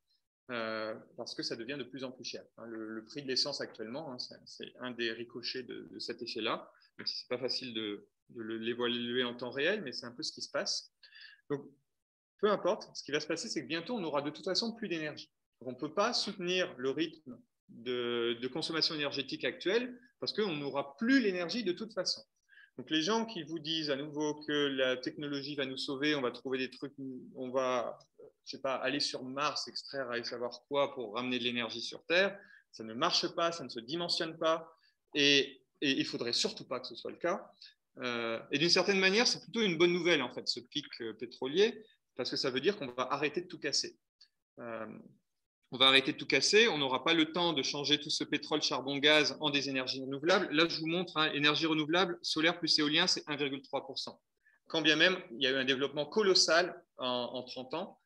parce que ça devient de plus en plus cher. Le prix de l'essence actuellement, c'est un des ricochets de cet effet-là. Ce n'est pas facile de l'évaluer en temps réel, mais c'est un peu ce qui se passe. Donc, peu importe, ce qui va se passer, c'est que bientôt, on n'aura de toute façon plus d'énergie. On ne peut pas soutenir le rythme de consommation énergétique actuelle parce qu'on n'aura plus l'énergie de toute façon. Donc, les gens qui vous disent à nouveau que la technologie va nous sauver, on va trouver des trucs, on va, je sais pas, aller sur Mars, extraire, aller savoir quoi pour ramener de l'énergie sur Terre, ça ne marche pas, ça ne se dimensionne pas, et il ne faudrait surtout pas que ce soit le cas. Et d'une certaine manière, c'est plutôt une bonne nouvelle, en fait, ce pic pétrolier, parce que ça veut dire qu'on va arrêter de tout casser. On va arrêter de tout casser, on n'aura pas le temps de changer tout ce pétrole, charbon, gaz en des énergies renouvelables. Là, je vous montre, énergie renouvelable, solaire plus éolien, c'est 1,3%. Quand bien même, il y a eu un développement colossal en 30 ans,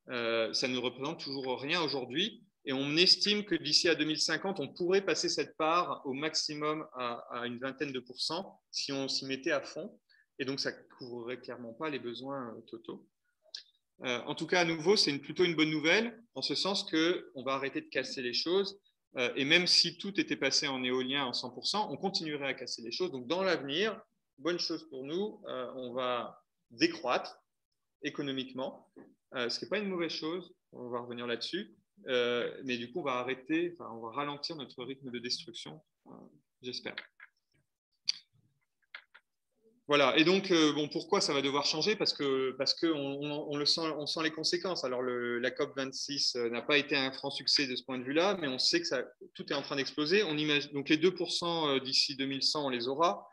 ça ne représente toujours rien aujourd'hui. Et on estime que d'ici à 2050, on pourrait passer cette part au maximum à une vingtaine de pourcents si on s'y mettait à fond. Et donc, ça ne couvrirait clairement pas les besoins totaux. En tout cas, à nouveau, c'est plutôt une bonne nouvelle, en ce sens qu'on va arrêter de casser les choses. Et même si tout était passé en éolien en 100%, on continuerait à casser les choses. Donc, dans l'avenir, bonne chose pour nous, on va décroître économiquement, ce qui n'est pas une mauvaise chose, on va revenir là-dessus. Mais du coup, on va ralentir notre rythme de destruction, j'espère. Voilà, et donc, pourquoi ça va devoir changer? Parce qu'on le sent, on sent les conséquences. Alors, la COP26 n'a pas été un franc succès de ce point de vue-là, mais on sait que tout est en train d'exploser. Donc, les 2% d'ici 2100, on les aura.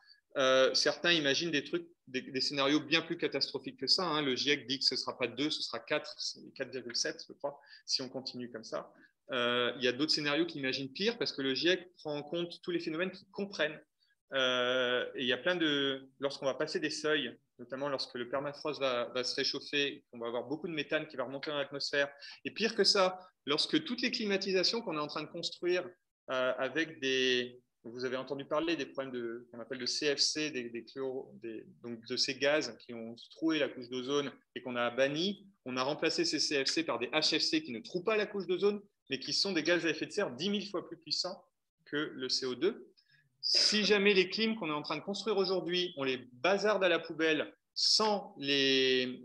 Certains imaginent des scénarios bien plus catastrophiques que ça. Le GIEC dit que ce ne sera pas 2, ce sera 4,7, je crois, si on continue comme ça. Il y a d'autres scénarios qui imaginent pire parce que le GIEC prend en compte tous les phénomènes qu'ils comprennent. Et il y a lorsqu'on va passer des seuils, notamment lorsque le permafrost va se réchauffer, on va avoir beaucoup de méthane qui va remonter dans l'atmosphère. Et pire que ça, lorsque toutes les climatisations qu'on est en train de construire avec vous avez entendu parler des problèmes qu'on appelle de CFC, donc de ces gaz qui ont troué la couche d'ozone et qu'on a banni. On a remplacé ces CFC par des HFC qui ne trouent pas la couche d'ozone, mais qui sont des gaz à effet de serre 10 000 fois plus puissants que le CO2. Si jamais les clims qu'on est en train de construire aujourd'hui, on les bazarde à la poubelle sans les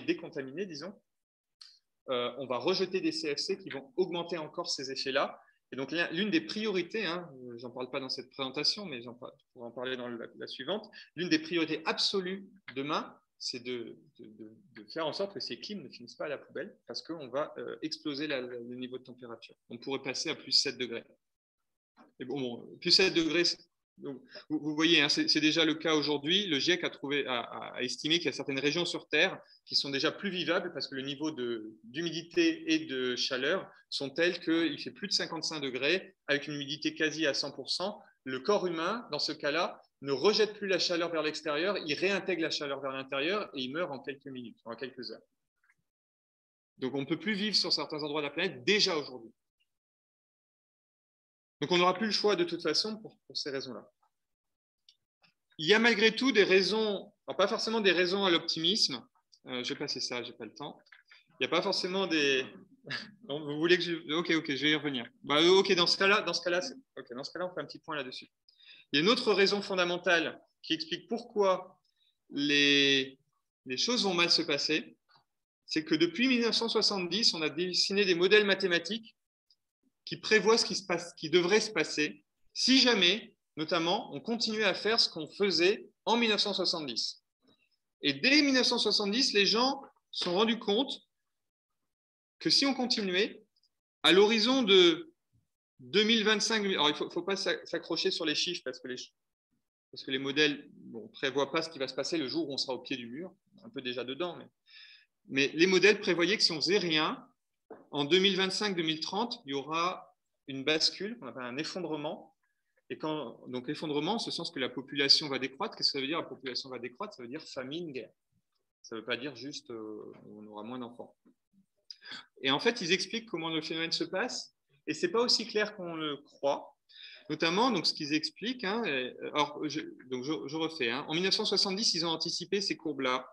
décontaminer, disons, on va rejeter des CFC qui vont augmenter encore ces effets-là. Et donc, l'une des priorités, j'en parle pas dans cette présentation, mais pourrai en parler dans la suivante. L'une des priorités absolues demain, c'est de faire en sorte que ces clims ne finissent pas à la poubelle, parce qu'on va exploser le niveau de température. On pourrait passer à plus 7 degrés. Et bon, plus 7 degrés, donc, vous voyez, hein, c'est déjà le cas aujourd'hui. Le GIEC a estimé qu'il y a certaines régions sur Terre qui sont déjà plus vivables parce que le niveau d'humidité et de chaleur sont tels qu'il fait plus de 55 degrés avec une humidité quasi à 100%. Le corps humain, dans ce cas-là, ne rejette plus la chaleur vers l'extérieur, il réintègre la chaleur vers l'intérieur et il meurt en quelques minutes, en quelques heures. Donc on ne peut plus vivre sur certains endroits de la planète déjà aujourd'hui. Donc on n'aura plus le choix de toute façon pour ces raisons-là. Il y a malgré tout des raisons, alors pas forcément des raisons à l'optimisme. Je vais passer ça, je n'ai pas le temps. Il n'y a pas forcément des... Non, vous voulez que je... Ok, je vais y revenir. Ok, dans ce cas-là, on fait un petit point là-dessus. Il y a une autre raison fondamentale qui explique pourquoi les choses vont mal se passer. C'est que depuis 1970, on a dessiné des modèles mathématiques qui prévoit ce qui devrait se passer si jamais, notamment, on continuait à faire ce qu'on faisait en 1970. Et dès 1970, les gens se sont rendus compte que si on continuait, à l'horizon de 2025, alors il ne faut pas s'accrocher sur les chiffres parce que les modèles ne prévoient pas ce qui va se passer le jour où on sera au pied du mur, un peu déjà dedans, mais les modèles prévoyaient que si on ne faisait rien, en 2025-2030, il y aura une bascule, qu'on appelle un effondrement. Et donc effondrement, en ce sens que la population va décroître. Qu'est-ce que ça veut dire la population va décroître? Ça veut dire famine, guerre. Ça ne veut pas dire juste on aura moins d'enfants. Et en fait, ils expliquent comment le phénomène se passe. Et ce n'est pas aussi clair qu'on le croit. Notamment, donc, ce qu'ils expliquent, hein, je refais. Hein, en 1970, ils ont anticipé ces courbes-là.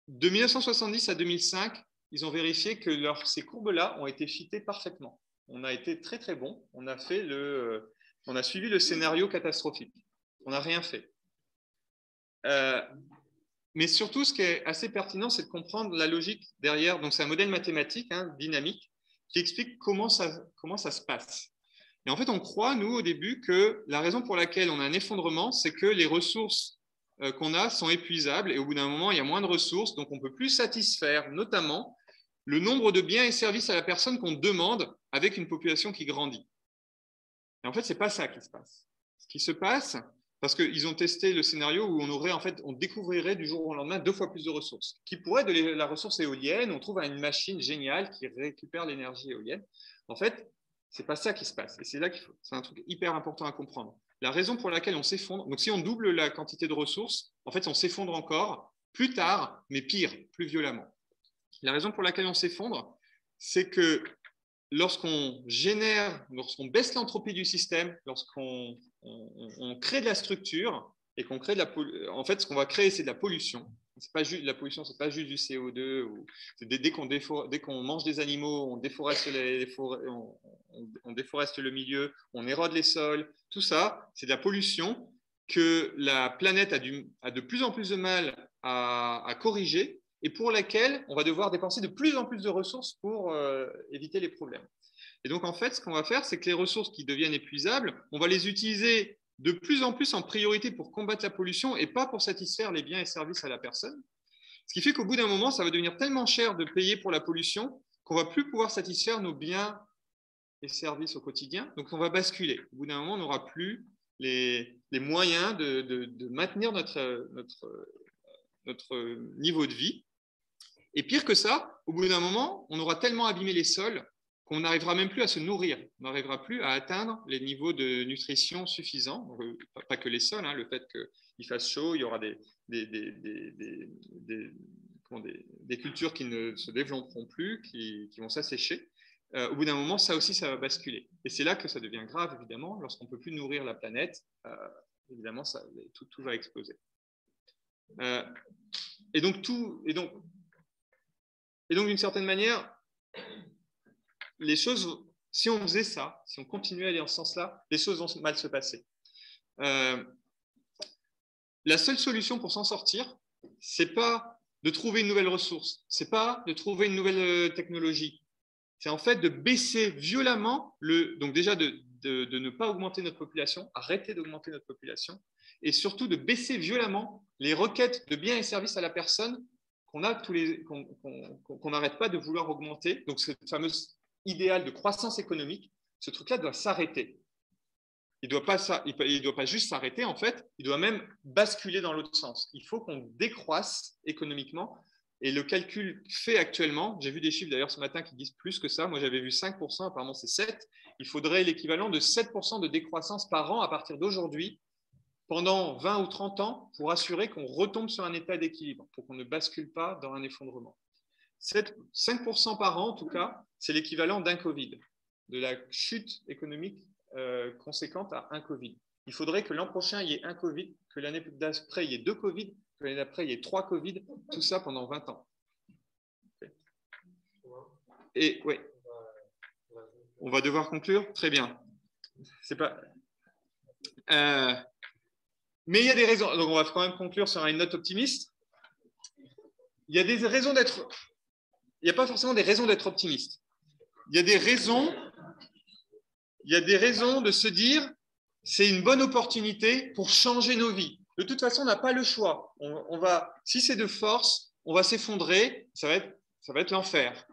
De 1970 à 2005, ils ont vérifié que ces courbes-là ont été fitées parfaitement. On a été très très bon. On a suivi le scénario catastrophique. On n'a rien fait. Mais surtout, ce qui est assez pertinent, c'est de comprendre la logique derrière. Donc, c'est un modèle mathématique, hein, dynamique, qui explique comment ça se passe. Et en fait, on croit, nous, au début, que la raison pour laquelle on a un effondrement, c'est que les ressources qu'on a sont épuisables et au bout d'un moment, il y a moins de ressources, donc on ne peut plus satisfaire notamment le nombre de biens et services à la personne qu'on demande avec une population qui grandit. Et en fait, ce n'est pas ça qui se passe. Ce qui se passe, parce qu'ils ont testé le scénario où on découvrirait du jour au lendemain 2 fois plus de ressources, qui pourrait être de la ressource éolienne, on trouve une machine géniale qui récupère l'énergie éolienne. En fait, ce n'est pas ça qui se passe. Et c'est là c'est un truc hyper important à comprendre. La raison pour laquelle on s'effondre, donc si on double la quantité de ressources, en fait, on s'effondre encore plus tard, mais pire, plus violemment. La raison pour laquelle on s'effondre, c'est que lorsqu'on baisse l'entropie du système, lorsqu'on crée de la structure et qu'on crée en fait, ce qu'on va créer, c'est de la pollution. C'est pas juste la pollution, c'est pas juste du CO2. Dès qu'on mange des animaux, on déforeste on déforeste le milieu, on érode les sols. Tout ça, c'est de la pollution que la planète a de plus en plus de mal à corriger et pour laquelle on va devoir dépenser de plus en plus de ressources pour éviter les problèmes. Et donc, en fait, ce qu'on va faire, c'est que les ressources qui deviennent épuisables, on va les utiliser de plus en plus en priorité pour combattre la pollution et pas pour satisfaire les biens et services à la personne. Ce qui fait qu'au bout d'un moment, ça va devenir tellement cher de payer pour la pollution qu'on ne va plus pouvoir satisfaire nos biens et services au quotidien. Donc, on va basculer. Au bout d'un moment, on n'aura plus les moyens de maintenir notre niveau de vie. Et pire que ça, au bout d'un moment, on aura tellement abîmé les sols qu'on n'arrivera même plus à se nourrir, on n'arrivera plus à atteindre les niveaux de nutrition suffisants. Donc, pas que les sols, hein, le fait qu'il fasse chaud, il y aura des cultures qui ne se développeront plus, qui vont s'assécher. Au bout d'un moment, ça aussi, ça va basculer. Et c'est là que ça devient grave, évidemment, lorsqu'on ne peut plus nourrir la planète, évidemment, tout va exploser. Et donc, d'une certaine manière, les choses, si on faisait ça, si on continuait à aller en ce sens-là, les choses vont mal se passer. La seule solution pour s'en sortir, c'est pas de trouver une nouvelle ressource, c'est pas de trouver une nouvelle technologie. C'est en fait de baisser violemment, donc déjà de ne pas augmenter notre population, arrêter d'augmenter notre population, et surtout de baisser violemment les requêtes de biens et services à la personne qu'on n'arrête pas de vouloir augmenter. Donc, ce fameux idéal de croissance économique, ce truc-là doit s'arrêter. Il ne doit pas juste s'arrêter, en fait, il doit même basculer dans l'autre sens. Il faut qu'on décroisse économiquement. Et le calcul fait actuellement, j'ai vu des chiffres d'ailleurs ce matin qui disent plus que ça, moi j'avais vu 5%, apparemment c'est 7%, il faudrait l'équivalent de 7% de décroissance par an à partir d'aujourd'hui, pendant 20 ou 30 ans, pour assurer qu'on retombe sur un état d'équilibre, pour qu'on ne bascule pas dans un effondrement. 5% par an, en tout cas, c'est l'équivalent d'un Covid, de la chute économique conséquente à un Covid. Il faudrait que l'an prochain, il y ait un Covid, que l'année d'après, il y ait 2 Covid, que l'année d'après, il y ait 3 Covid, tout ça pendant 20 ans. Et oui, on va devoir conclure. Très bien. C'est pas. Mais il y a des raisons. Donc, on va quand même conclure sur une note optimiste. Il y a des raisons d'être. Il n'y a pas forcément des raisons d'être optimiste. Il y a des raisons. Il y a des raisons de se dire, c'est une bonne opportunité pour changer nos vies. De toute façon, on n'a pas le choix. Si c'est de force, on va s'effondrer. Ça va être l'enfer.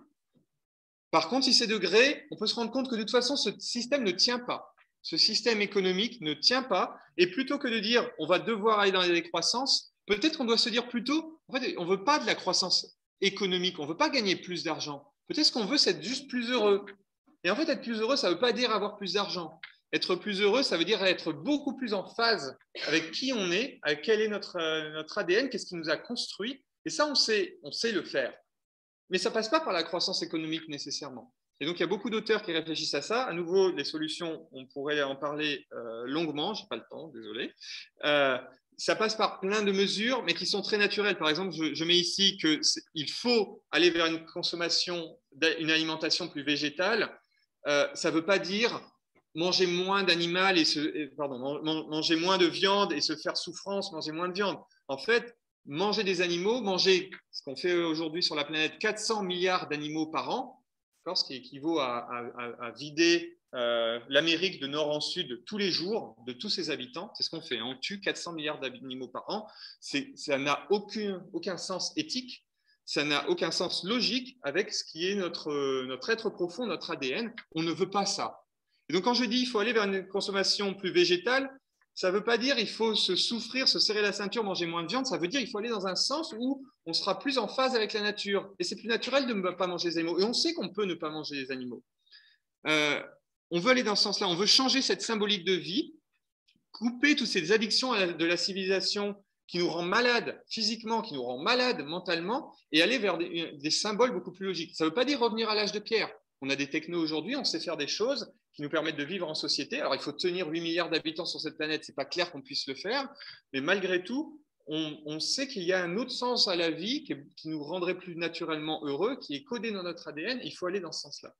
Par contre, si c'est de gré, on peut se rendre compte que de toute façon, ce système ne tient pas. Ce système économique ne tient pas. Et plutôt que de dire on va devoir aller dans la décroissance, peut-être qu'on doit se dire plutôt, en fait, on ne veut pas de la croissance économique, on ne veut pas gagner plus d'argent. Peut-être ce qu'on veut, c'est être juste plus heureux. Et en fait, être plus heureux, ça ne veut pas dire avoir plus d'argent. Être plus heureux, ça veut dire être beaucoup plus en phase avec qui on est, avec quel est notre ADN, qu'est-ce qui nous a construit. Et ça, on sait le faire. Mais ça ne passe pas par la croissance économique nécessairement. Et donc, il y a beaucoup d'auteurs qui réfléchissent à ça. À nouveau, les solutions, on pourrait en parler longuement. Je n'ai pas le temps, désolé. Ça passe par plein de mesures, mais qui sont très naturelles. Par exemple, je mets ici qu'il faut aller vers une consommation, une alimentation plus végétale. Ça ne veut pas dire manger moins d'animal manger moins de viande et se faire souffrance, manger moins de viande. En fait, manger des animaux, manger ce qu'on fait aujourd'hui sur la planète, 400 milliards d'animaux par an, ce qui équivaut à vider l'Amérique de nord en sud tous les jours de tous ses habitants. C'est ce qu'on fait. On tue 400 milliards d'animaux par an. Ça n'a aucun sens éthique. Ça n'a aucun sens logique avec ce qui est notre être profond, notre ADN. On ne veut pas ça. Et donc, quand je dis qu'il faut aller vers une consommation plus végétale, ça ne veut pas dire qu'il faut se souffrir, se serrer la ceinture, manger moins de viande. Ça veut dire qu'il faut aller dans un sens où on sera plus en phase avec la nature. Et c'est plus naturel de ne pas manger les animaux. Et on sait qu'on peut ne pas manger les animaux. On veut aller dans ce sens-là. On veut changer cette symbolique de vie, couper toutes ces addictions de la civilisation qui nous rend malades physiquement, qui nous rend malades mentalement, et aller vers des symboles beaucoup plus logiques. Ça ne veut pas dire revenir à l'âge de pierre. On a des technos aujourd'hui, on sait faire des choses qui nous permettent de vivre en société. Alors, il faut tenir 8 milliards d'habitants sur cette planète, ce n'est pas clair qu'on puisse le faire, mais malgré tout, on sait qu'il y a un autre sens à la vie qui nous rendrait plus naturellement heureux, qui est codé dans notre ADN, et il faut aller dans ce sens-là.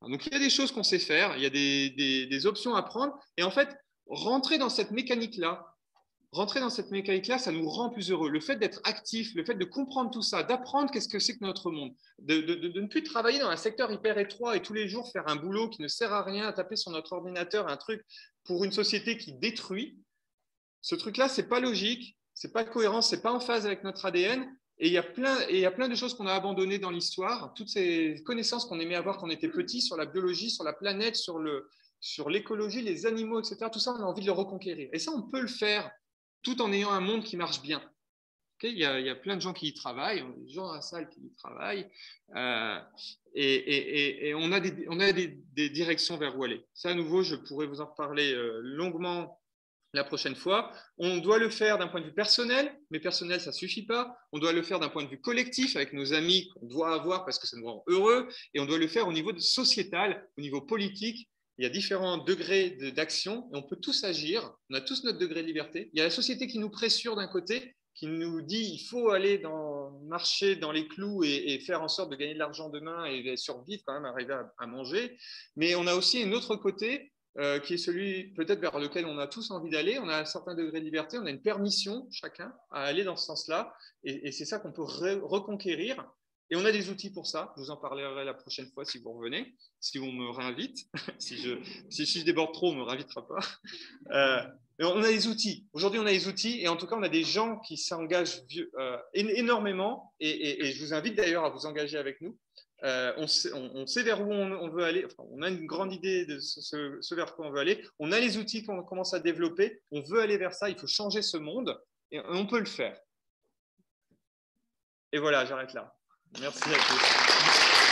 Donc, il y a des choses qu'on sait faire, il y a des options à prendre, et en fait, rentrer dans cette mécanique-là, ça nous rend plus heureux. Le fait d'être actif, le fait de comprendre tout ça, d'apprendre qu'est-ce que c'est que notre monde, de ne plus travailler dans un secteur hyper étroit et tous les jours faire un boulot qui ne sert à rien, à taper sur notre ordinateur un truc pour une société qui détruit, ce truc-là, ce n'est pas logique, ce n'est pas cohérent, ce n'est pas en phase avec notre ADN. Et il y a plein de choses qu'on a abandonnées dans l'histoire, toutes ces connaissances qu'on aimait avoir quand on était petit sur la biologie, sur la planète, sur l'écologie, les animaux, etc. Tout ça, on a envie de le reconquérir. Et ça, on peut le faire tout en ayant un monde qui marche bien. Il y a plein de gens qui y travaillent, des gens dans la salle qui y travaillent, et on a des directions vers où aller. Ça, à nouveau, je pourrais vous en reparler longuement la prochaine fois. On doit le faire d'un point de vue personnel, mais personnel, ça ne suffit pas. On doit le faire d'un point de vue collectif, avec nos amis qu'on doit avoir parce que ça nous rend heureux, et on doit le faire au niveau sociétal, au niveau politique. Il y a différents degrés d'action et on peut tous agir. On a tous notre degré de liberté. Il y a la société qui nous pressure d'un côté, qui nous dit il faut aller marcher dans les clous et faire en sorte de gagner de l'argent demain et survivre quand même, arriver à manger. Mais on a aussi un autre côté qui est celui peut-être vers lequel on a tous envie d'aller. On a un certain degré de liberté, on a une permission chacun à aller dans ce sens-là. Et c'est ça qu'on peut reconquérir. Et on a des outils pour ça. Je vous en parlerai la prochaine fois si vous revenez, si on me réinvite. si je déborde trop, on ne me réinvitera pas. On a des outils. Aujourd'hui, on a des outils et en tout cas, on a des gens qui s'engagent énormément. Et je vous invite d'ailleurs à vous engager avec nous. On sait vers où on veut aller. Enfin, on a une grande idée de ce vers quoi on veut aller. On a les outils qu'on commence à développer. On veut aller vers ça. Il faut changer ce monde et on peut le faire. Et voilà, j'arrête là. Merci à tous.